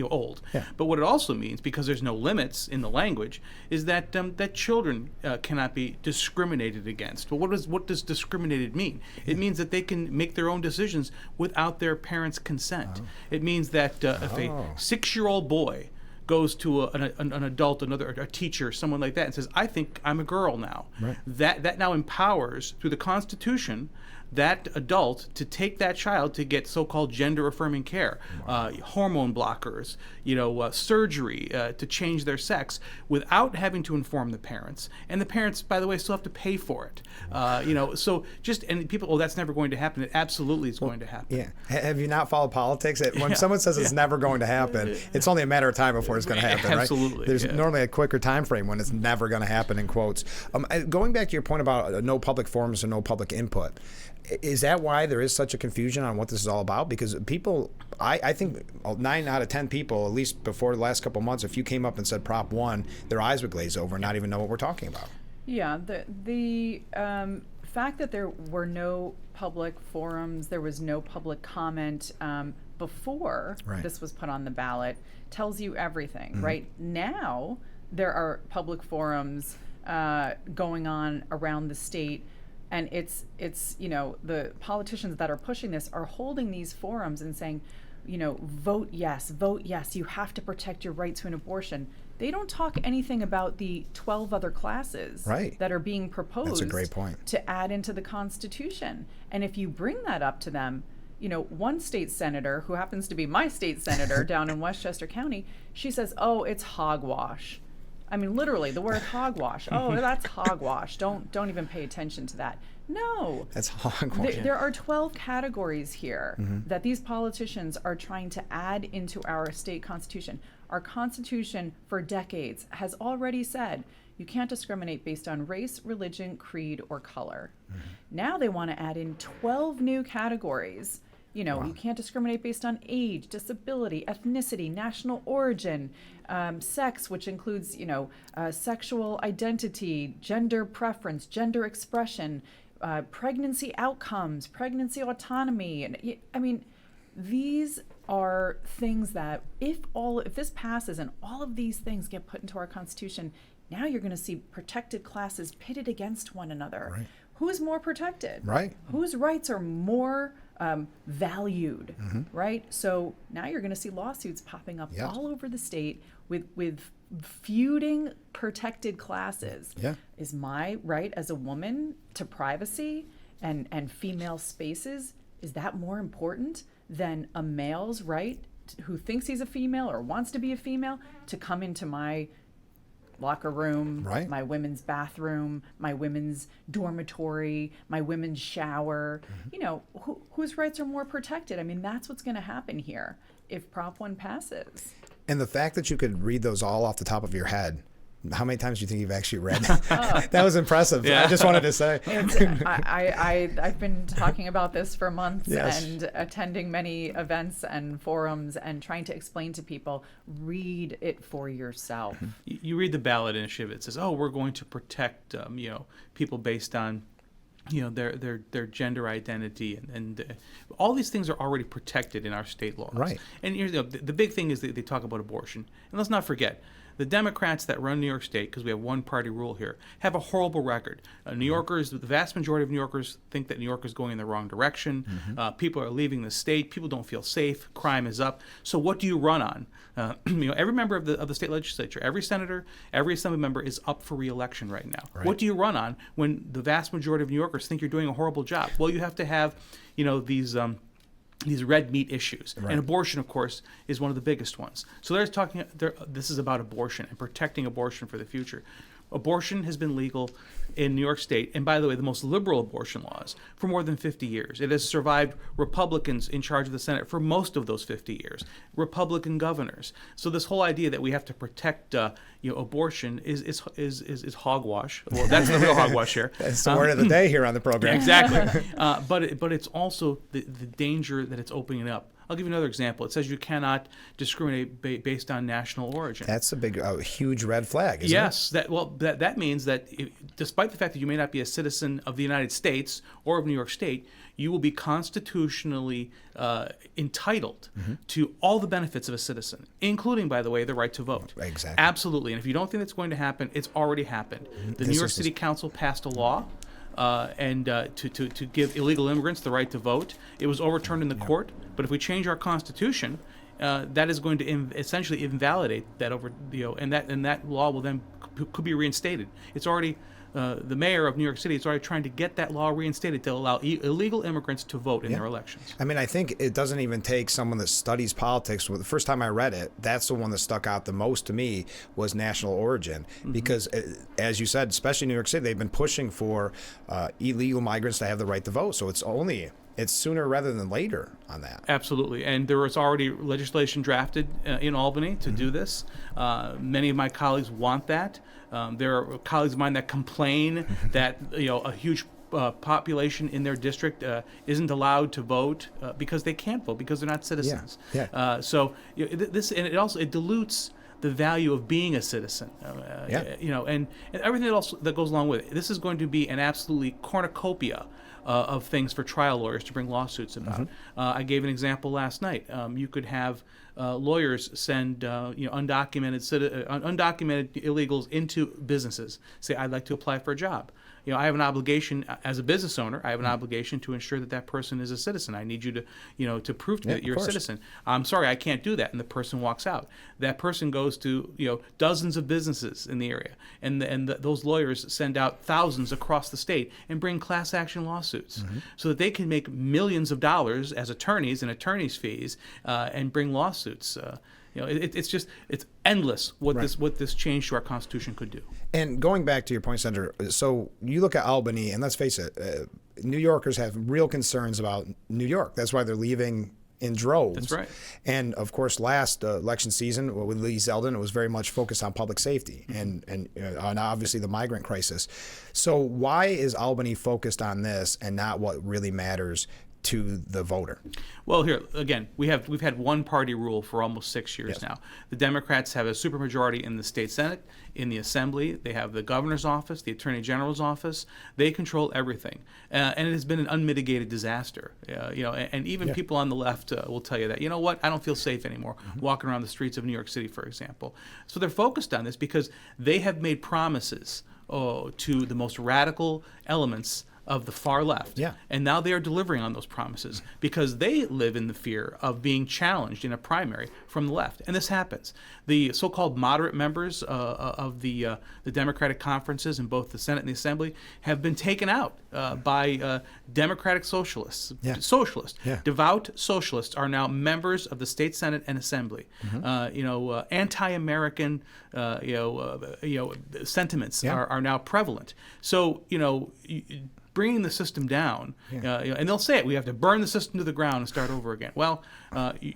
old. Yeah. But what it also means, because there's no limits in the language, is that that children cannot be discriminated against. But what does discriminated mean? It means that they can make their own decisions without their parents' consent. It means that if a 6-year-old boy goes to an adult, a teacher, someone like that, and says, I think I'm a girl now, that now empowers, through the Constitution, that adult to take that child to get so-called gender-affirming care, hormone blockers, surgery to change their sex without having to inform the parents. And the parents, by the way, still have to pay for it. And people, that's never going to happen. It absolutely is going to happen. Yeah. Have you not followed politics? When someone says it's never going to happen, it's only a matter of time before before it's going to happen, Absolutely, right? There's normally a quicker time frame when it's never going to happen, in quotes. Going back to your point about no public forums and no public input, is that why there is such a confusion on what this is all about? Because people, I think 9 out of 10 people, at least before the last couple of months, if you came up and said Prop 1, their eyes would glaze over and not even know what we're talking about. Yeah, the fact that there were no public forums, there was no public comment before this was put on the ballot tells you everything, right? Now there are public forums going on around the state, and it's the politicians that are pushing this are holding these forums and saying, vote yes, you have to protect your right to an abortion. They don't talk anything about the 12 other classes that are being proposed. That's a great point. To add into the Constitution. And if you bring that up to them, one state senator, who happens to be my state senator down in Westchester County, she says, oh, it's hogwash. I mean, literally, the word hogwash. Oh, that's hogwash. Don't even pay attention to that. No. That's hogwash. There are 12 categories here that these politicians are trying to add into our state constitution. Our Constitution for decades has already said you can't discriminate based on race, religion, creed, or color. Now they want to add in 12 new categories. You can't discriminate based on age, disability, ethnicity, national origin, sex, which includes, sexual identity, gender preference, gender expression, pregnancy outcomes, pregnancy autonomy. And I mean, these are things that if this passes and all of these things get put into our Constitution, now you're going to see protected classes pitted against one another. Right. Who's more protected? Right. Whose rights are more valued? Right. So now you're going to see lawsuits popping up all over the state with feuding protected classes. Yeah. Is my right as a woman to privacy and female spaces, is that more important than a male's right who thinks he's a female or wants to be a female to come into my locker room, my women's bathroom, my women's dormitory, my women's shower? Whose rights are more protected? I mean, that's what's going to happen here if Prop 1 passes. And the fact that you could read those all off the top of your head, how many times do you think you've actually read? That was impressive. I just wanted to say. I've been talking about this for months and attending many events and forums and trying to explain to people, read it for yourself. You read the ballot initiative. It says, we're going to protect people based on their gender identity, and all these things are already protected in our state laws. Right. And the big thing is that they talk about abortion. And let's not forget, the Democrats that run New York State, because we have one-party rule here, have a horrible record. New Yorkers, the vast majority of New Yorkers think that New York is going in the wrong direction. People are leaving the state. People don't feel safe. Crime is up. So what do you run on? Every member of the state legislature, every senator, every assembly member is up for re-election right now. Right. What do you run on when the vast majority of New Yorkers think you're doing a horrible job? Well, you have to have, these red meat issues. Right. And abortion, of course, is one of the biggest ones. So this is about abortion and protecting abortion for the future. Abortion has been legal in New York State, and by the way, the most liberal abortion laws, for more than 50 years. It has survived Republicans in charge of the Senate for most of those 50 years, Republican governors. So this whole idea that we have to protect abortion is hogwash. Well, that's the real hogwash here. That's the word of the day here on the program. Exactly. But it's also the danger that it's opening up. I'll give you another example. It says you cannot discriminate based on national origin. That's a huge red flag, isn't it? Yes. That means that despite the fact that you may not be a citizen of the United States or of New York State, you will be constitutionally entitled to all the benefits of a citizen, including, by the way, the right to vote. Exactly. Absolutely. And if you don't think that's going to happen, it's already happened. The New York City Council passed a law to give illegal immigrants the right to vote. It was overturned in the court, but if we change our Constitution, that is going to essentially invalidate that and that law will then could be reinstated. It's already the mayor of New York City is already trying to get that law reinstated to allow illegal immigrants to vote in their elections. I mean, I think it doesn't even take someone that studies politics. Well, the first time I read it, that's the one that stuck out the most to me was national origin. Because, as you said, especially in New York City, they've been pushing for illegal migrants to have the right to vote. So it's only it's sooner rather than later on that. Absolutely. And there was already legislation drafted in Albany to do this. Many of my colleagues want that. There are colleagues of mine that complain that a huge population in their district isn't allowed to vote because they can't vote because they're not citizens. So this, and it dilutes the value of being a citizen, and everything else that goes along with it. This is going to be an absolutely cornucopia of things for trial lawyers to bring lawsuits about. I gave an example last night. You could have lawyers send undocumented illegals into businesses. Say, I'd like to apply for a job. I have an obligation as a business owner. I have an obligation to ensure that that person is a citizen. I need you to, to prove to me that you're a citizen. I'm sorry, I can't do that, and the person walks out. That person goes to dozens of businesses in the area, and those lawyers send out thousands across the state and bring class action lawsuits so that they can make millions of dollars as attorneys and attorneys' fees and bring lawsuits. It's endless what this change to our Constitution could do. And going back to your point, Senator, so you look at Albany, and let's face it, New Yorkers have real concerns about New York. That's why they're leaving in droves. That's right. And of course, last election season with Lee Zeldin, it was very much focused on public safety and obviously the migrant crisis. So why is Albany focused on this and not what really matters to the voter? Well, here again, we've had one party rule for almost 6 years now. The Democrats have a supermajority in the state Senate, in the Assembly. They have the governor's office, the attorney general's office. They control everything, and it has been an unmitigated disaster. And even people on the left will tell you that. You know what? I don't feel safe anymore walking around the streets of New York City, for example. So they're focused on this because they have made promises to the most radical elements of the far left. And now they are delivering on those promises because they live in the fear of being challenged in a primary from the left. And this happens. The so-called moderate members of the Democratic conferences in both the Senate and the Assembly have been taken out by Democratic socialists. Devout socialists are now members of the state Senate and Assembly. Anti-American sentiments are now prevalent. So, bringing the system down, and they'll say it, we have to burn the system to the ground and start over again. Well,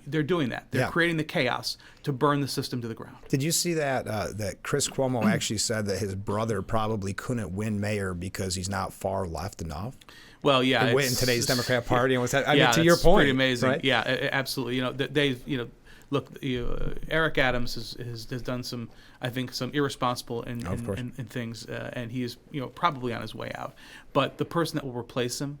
they're doing that. They're creating the chaos to burn the system to the ground. Did you see that Chris Cuomo actually said that his brother probably couldn't win mayor because he's not far left enough? Well, yeah. In today's Democrat Party. And to your point. Pretty amazing. Right? Yeah, absolutely. Look, Eric Adams has done some, I think, some irresponsible and things, and he is probably on his way out. But the person that will replace him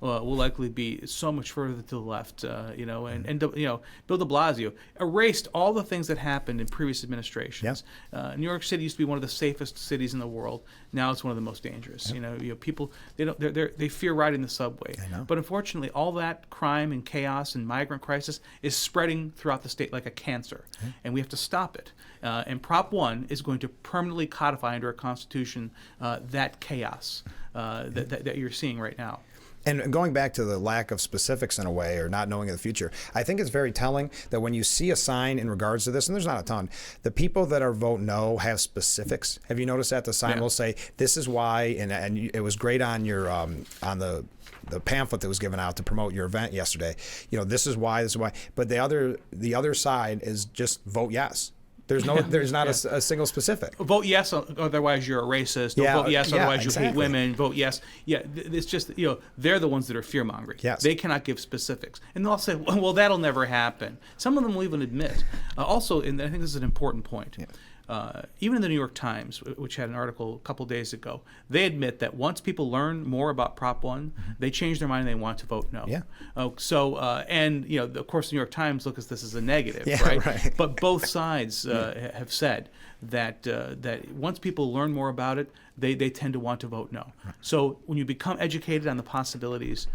will likely be so much further to the left, and Bill de Blasio erased all the things that happened in previous administrations. New York City used to be one of the safest cities in the world. Now it's one of the most dangerous. People they fear riding the subway. But unfortunately, all that crime and chaos and migrant crisis is spreading throughout the state like a cancer, and we have to stop it. And Prop 1 is going to permanently codify into our Constitution that chaos that you're seeing right now. And going back to the lack of specifics in a way, or not knowing in the future, I think it's very telling that when you see a sign in regards to this, and there's not a ton, the people that are vote no have specifics. Have you noticed that? The sign will say, this is why, and it was great on your on the pamphlet that was given out to promote your event yesterday. This is why, But the other side is just vote yes. There's not a single specific. Vote yes, otherwise you're a racist. Vote yes, otherwise you hate women. Vote yes. It's just, they're the ones that are fear-mongering. They cannot give specifics. And they'll say, well, that'll never happen. Some of them will even admit. Also, and I think this is an important point, even in the New York Times, which had an article a couple days ago, they admit that once people learn more about Prop 1, they change their mind and they want to vote no. Of course, the New York Times looks at this as a negative, right? But both sides have said that once people learn more about it, they tend to want to vote no. So when you become educated on the possibilities,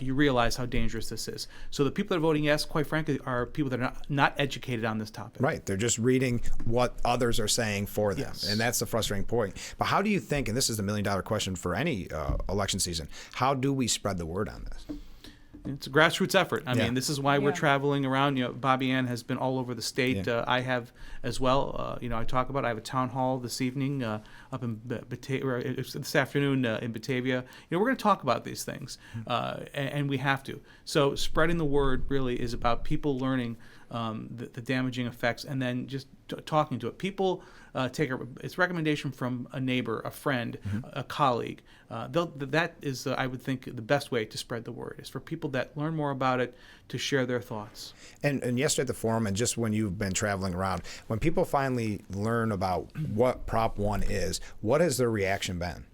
you realize how dangerous this is. So the people that are voting yes, quite frankly, are people that are not educated on this topic. Right. They're just reading what others are saying for them. And that's the frustrating point. But how do you think, and this is the $1 million question for any election season, how do we spread the word on this? It's a grassroots effort. I mean, this is why we're traveling around. Bobbie Ann has been all over the state. I have as well. I talk about. I have a town hall this evening up in Batavia. This afternoon in Batavia. We're going to talk about these things, and we have to. So spreading the word really is about people learning the damaging effects, and then just talking to it. People take it's recommendation from a neighbor, a friend, a colleague. That is, I would think, the best way to spread the word is for people that learn more about it to share their thoughts. And yesterday at the forum, and just when you've been traveling around, when people finally learn about what Prop 1 is, what has their reaction been?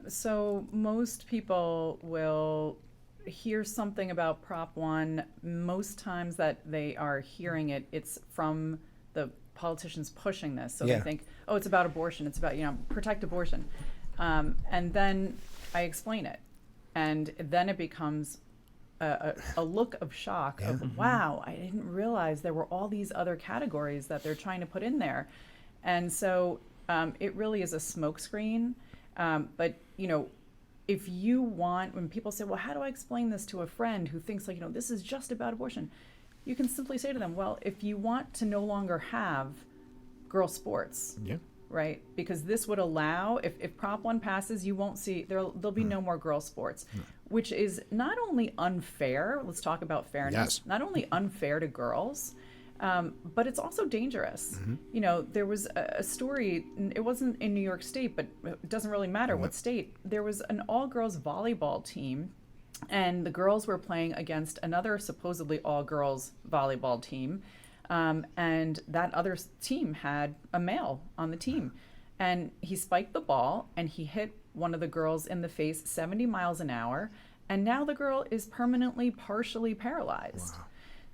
So most people will hear something about Prop 1. Most times that they are hearing it, it's from the politicians pushing this. So they think, oh, it's about abortion. It's about, protect abortion. And then I explain it. And then it becomes a look of shock of, wow, I didn't realize there were all these other categories that they're trying to put in there. And so it really is a smokescreen. But, if you want, when people say, well, how do I explain this to a friend who thinks this is just about abortion? You can simply say to them, well, if you want to no longer have girl sports, right? Because this would allow, if Prop 1 passes, you won't see, there'll be no more girl sports, which is not only unfair, let's talk about fairness, not only unfair to girls, but it's also dangerous. There was a story, it wasn't in New York State, but it doesn't really matter what state. There was an all-girls volleyball team, and the girls were playing against another supposedly all-girls volleyball team, and that other team had a male on the team. And he spiked the ball, and he hit one of the girls in the face 70 miles an hour, and now the girl is permanently partially paralyzed. Wow.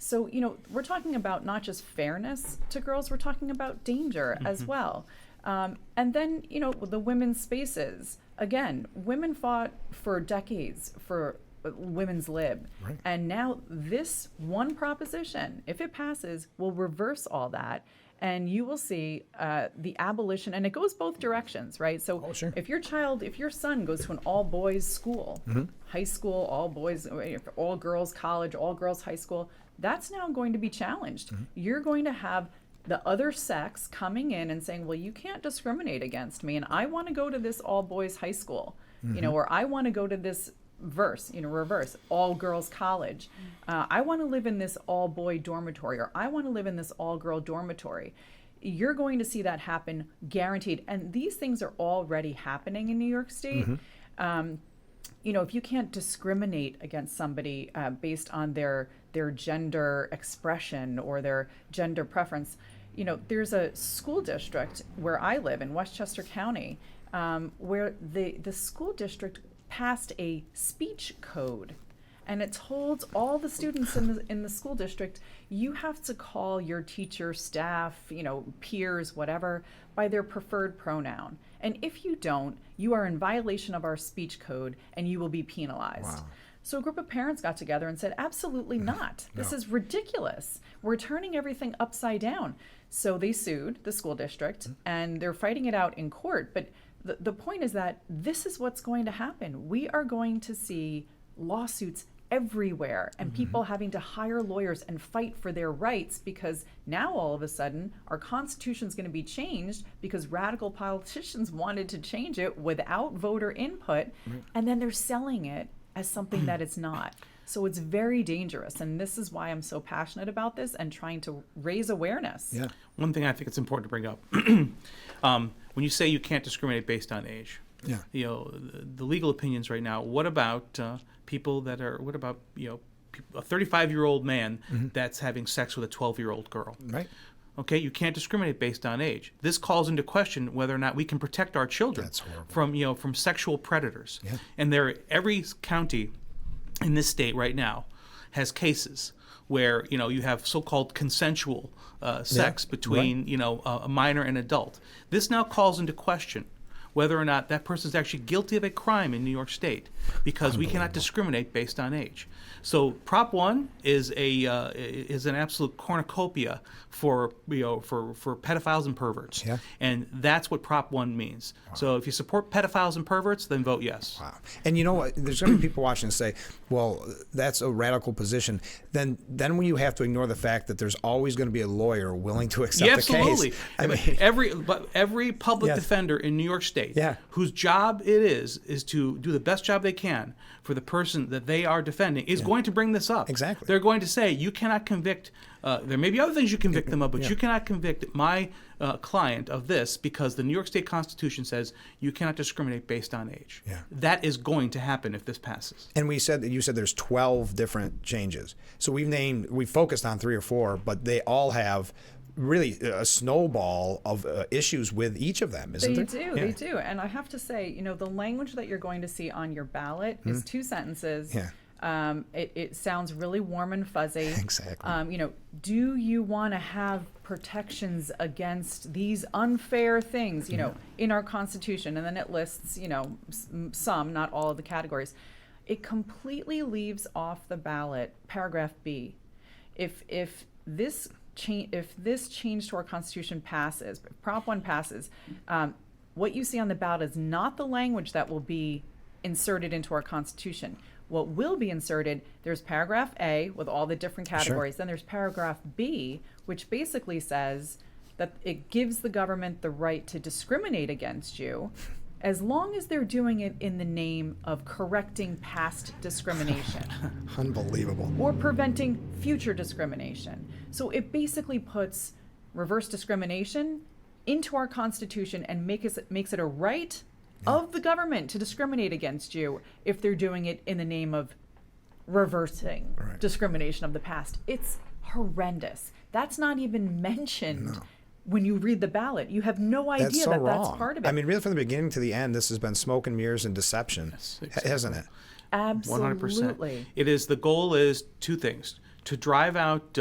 So, we're talking about not just fairness to girls, we're talking about danger as well. And then, the women's spaces. Again, women fought for decades for women's lib. Right. And now this one proposition, if it passes, will reverse all that. And you will see the abolition, and it goes both directions, right? So if your son goes to an all-boys school, high school, all boys, all girls college, all girls high school, that's now going to be challenged. You're going to have the other sex coming in and saying, well, you can't discriminate against me, and I want to go to this all-boys high school, or I want to go to this reverse, all-girls college. I want to live in this all-boy dormitory, or I want to live in this all-girl dormitory. You're going to see that happen, guaranteed. And these things are already happening in New York State. If you can't discriminate against somebody based on their gender expression or their gender preference, there's a school district where I live in Westchester County where the school district passed a speech code, and it told all the students in the school district, you have to call your teacher, staff, peers, whatever, by their preferred pronoun. And if you don't, you are in violation of our speech code and you will be penalized. Wow. So a group of parents got together and said, absolutely not. This is ridiculous. We're turning everything upside down. So they sued the school district, and they're fighting it out in court. But the point is that this is what's going to happen. We are going to see lawsuits everywhere, and people having to hire lawyers and fight for their rights, because now all of a sudden our Constitution is going to be changed because radical politicians wanted to change it without voter input, and then they're selling it as something that it's not. So it's very dangerous, and this is why I'm so passionate about this and trying to raise awareness. Yeah. One thing I think it's important to bring up, when you say you can't discriminate based on age, the legal opinions right now, what about people that are, a 35-year-old man that's having sex with a 12-year-old girl? Right. Okay, you can't discriminate based on age. This calls into question whether or not we can protect our children from sexual predators. Yeah. And every county in this state right now has cases where you have so-called consensual sex between a minor and adult. This now calls into question whether or not that person is actually guilty of a crime in New York State, because we cannot discriminate based on age. So Prop 1 is an absolute cornucopia for pedophiles and perverts. Yeah. And that's what Prop 1 means. Wow. So if you support pedophiles and perverts, then vote yes. Wow. And you know what? There's going to be people watching and say, well, that's a radical position. Then when you have to ignore the fact that there's always going to be a lawyer willing to accept the absolutely. case. I mean, every public defender in New York State, whose job it is to do the best job they can for the person that they are defending, is going to bring this up. Exactly. They're going to say, you cannot convict, there may be other things you convict them of, but you cannot convict my client of this, because the New York State Constitution says you cannot discriminate based on age. Yeah. That is going to happen if this passes. And you said there's 12 different changes. So we focused on 3 or 4, but they all have really a snowball of issues with each of them, isn't there? They do. And I have to say, the language that you're going to see on your ballot is 2 sentences. Yeah. It sounds really warm and fuzzy. Exactly. Do you want to have protections against these unfair things, in our Constitution? And then it lists, some, not all of the categories. It completely leaves off the ballot paragraph B. If this change to our Constitution passes, if Prop 1 passes, what you see on the ballot is not the language that will be inserted into our Constitution. What will be inserted, there's paragraph A with all the different categories. Then there's paragraph B, which basically says that it gives the government the right to discriminate against you as long as they're doing it in the name of correcting past discrimination. Unbelievable. Or preventing future discrimination. So it basically puts reverse discrimination into our Constitution and makes it a right of the government to discriminate against you if they're doing it in the name of reversing discrimination of the past. It's horrendous. That's not even mentioned when you read the ballot. You have no idea that's part of it. I mean, really from the beginning to the end, this has been smoke and mirrors and deception, hasn't it? Absolutely. 100%. The goal is 2 things: to drive out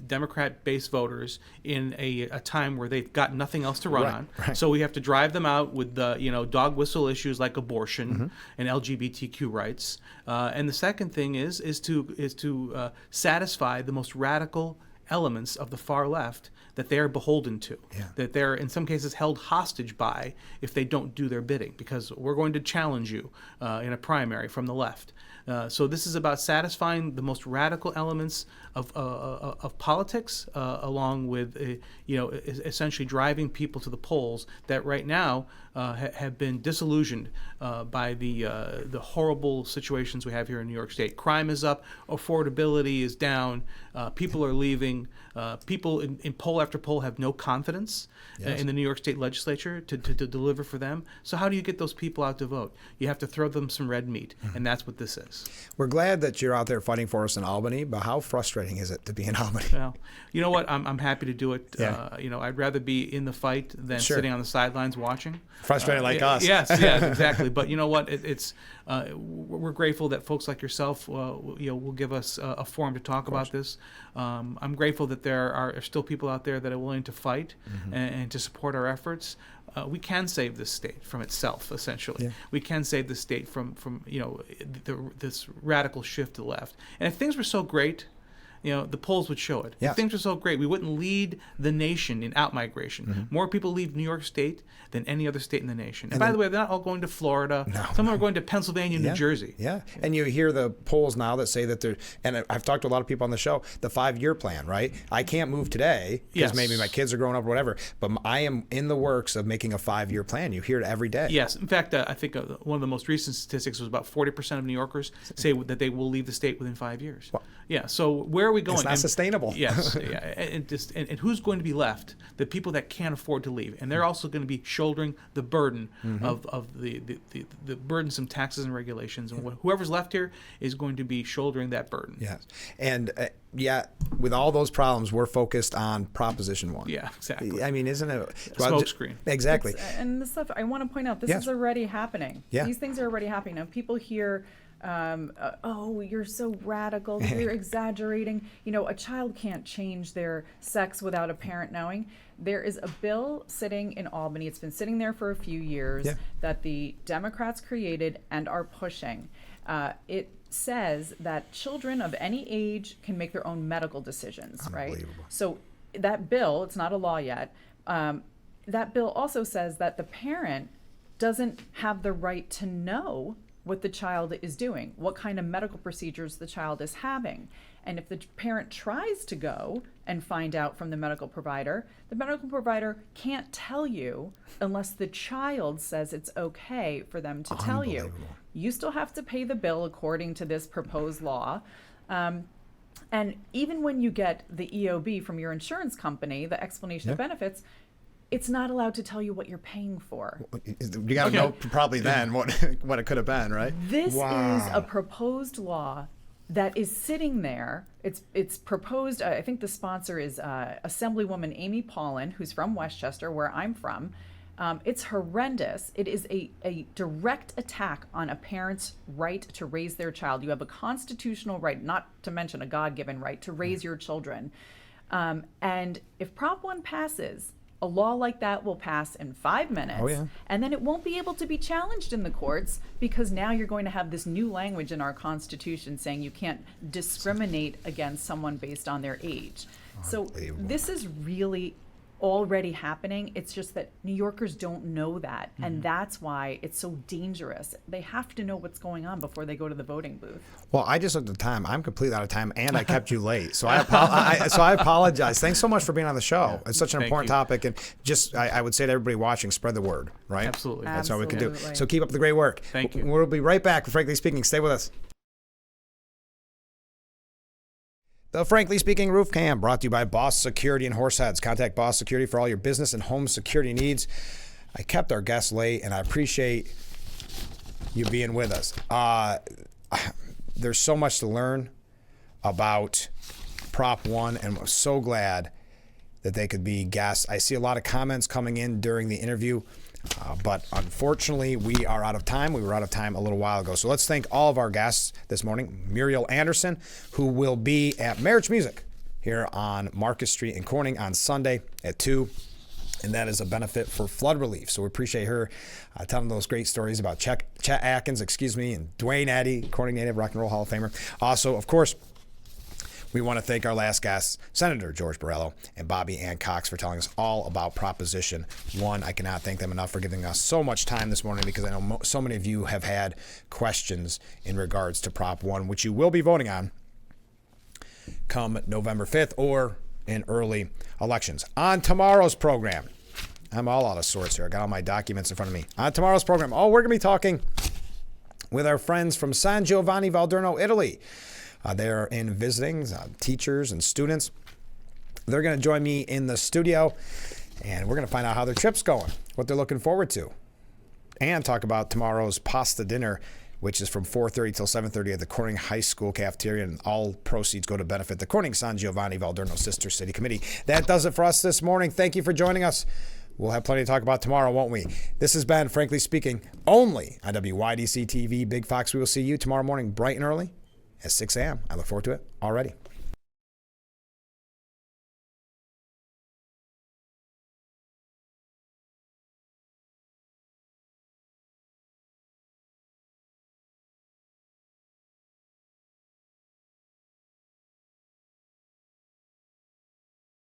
Democrat-based voters in a time where they've got nothing else to run on. Right. So we have to drive them out with dog whistle issues like abortion and LGBTQ rights. And the second thing is to satisfy the most radical elements of the far left that they are beholden to, that they're in some cases held hostage by if they don't do their bidding, because we're going to challenge you in a primary from the left. So this is about satisfying the most radical elements of politics, along with essentially driving people to the polls that right now have been disillusioned by the horrible situations we have here in New York State. Crime is up, affordability is down, people are leaving, people in poll after poll have no confidence in the New York State legislature to deliver for them. So how do you get those people out to vote? You have to throw them some red meat, and that's what this is. We're glad that you're out there fighting for us in Albany, but how frustrating is it to be in Albany? Well, you know what? I'm happy to do it. I'd rather be in the fight than sitting on the sidelines watching. Frustrated like us. Yes, exactly. But you know what? We're grateful that folks like yourself, will give us a forum to talk about this. I'm grateful that there are still people out there that are willing to fight and to support our efforts. We can save this state from itself, essentially. We can save the state from this radical shift to the left. And if things were so great, the polls would show it. Yes. If things were so great, we wouldn't lead the nation in out-migration. More people leave New York State than any other state in the nation. And by the way, they're not all going to Florida. No. Some are going to Pennsylvania, New Jersey. Yeah, and you hear the polls now that say that they're, and I've talked to a lot of people on the show, the 5-year plan, right? I can't move today because maybe my kids are growing up or whatever, but I am in the works of making a 5-year plan. You hear it every day. Yes. In fact, I think one of the most recent statistics was about 40% of New Yorkers say that they will leave the state within 5 years. Well, so where are we going? It's not sustainable. Yes. And who's going to be left? The people that can't afford to leave. And they're also going to be shouldering the burden of the burdensome taxes and regulations. And whoever's left here is going to be shouldering that burden. Yes. And with all those problems, we're focused on Proposition 1. Yeah, exactly. I mean, isn't it? Smoke screen. Exactly. And the stuff, I want to point out, this is already happening. Yeah. These things are already happening. Now, people hear oh, you're so radical, you're exaggerating. You know, a child can't change their sex without a parent knowing. There is a bill sitting in Albany, it's been sitting there for a few years, that the Democrats created and are pushing. It says that children of any age can make their own medical decisions, right? So that bill, it's not a law yet, that bill also says that the parent doesn't have the right to know what the child is doing, what kind of medical procedures the child is having. And if the parent tries to go and find out from the medical provider can't tell you unless the child says it's okay for them to tell you. You still have to pay the bill according to this proposed law. And even when you get the EOB from your insurance company, the explanation of benefits, it's not allowed to tell you what you're paying for. You got to know probably then what it could have been, right? This is a proposed law that is sitting there. It's proposed. I think the sponsor is Assemblywoman Amy Paulin, who's from Westchester, where I'm from. It's horrendous. It is a direct attack on a parent's right to raise their child. You have a constitutional right, not to mention a God-given right, to raise your children. And if Prop 1 passes, a law like that will pass in 5 minutes, and then it won't be able to be challenged in the courts because now you're going to have this new language in our Constitution saying you can't discriminate against someone based on their age. So this is really already happening. It's just that New Yorkers don't know that, and that's why it's so dangerous. They have to know what's going on before they go to the voting booth. Well, I just looked at the time. I'm completely out of time, and I kept you late, so I apologize. Thanks so much for being on the show. It's such an important topic, and just I would say to everybody watching, spread the word, right? Absolutely. That's all we can do. So keep up the great work. Thank you. We'll be right back. Frankly Speaking, stay with us. The Frankly Speaking Roof Cam, brought to you by Boss Security in Horseheads. Contact Boss Security for all your business and home security needs. I kept our guests late, and I appreciate you being with us. There's so much to learn about Prop 1, and I'm so glad that they could be guests. I see a lot of comments coming in during the interview, but unfortunately, we are out of time. We were out of time a little while ago. So let's thank all of our guests this morning. Muriel Anderson, who will be at Marriage Music here on Marcus Street in Corning on Sunday at 2. And that is a benefit for flood relief. So we appreciate her telling those great stories about Chet Atkins, and Dwayne Addy, Corning native, Rock and Roll Hall of Famer. Also, of course, we want to thank our last guests, Senator George Borrello and Bobbie Ann Cox, for telling us all about Proposition 1. I cannot thank them enough for giving us so much time this morning, because I know so many of you have had questions in regards to Prop 1, which you will be voting on come November 5th or in early elections. On tomorrow's program, I'm all out of sorts here. I got all my documents in front of me. On tomorrow's program, we're going to be talking with our friends from San Giovanni Valderno, Italy. They're in visiting teachers and students. They're going to join me in the studio, and we're going to find out how their trip's going, what they're looking forward to, and talk about tomorrow's pasta dinner, which is from 4:30 till 7:30 at the Corning High School cafeteria, and all proceeds go to benefit the Corning San Giovanni Valderno Sister City Committee. That does it for us this morning. Thank you for joining us. We'll have plenty to talk about tomorrow, won't we? This has been Frankly Speaking, only on WYDC TV Big Fox. We will see you tomorrow morning bright and early at 6 a.m. I look forward to it already.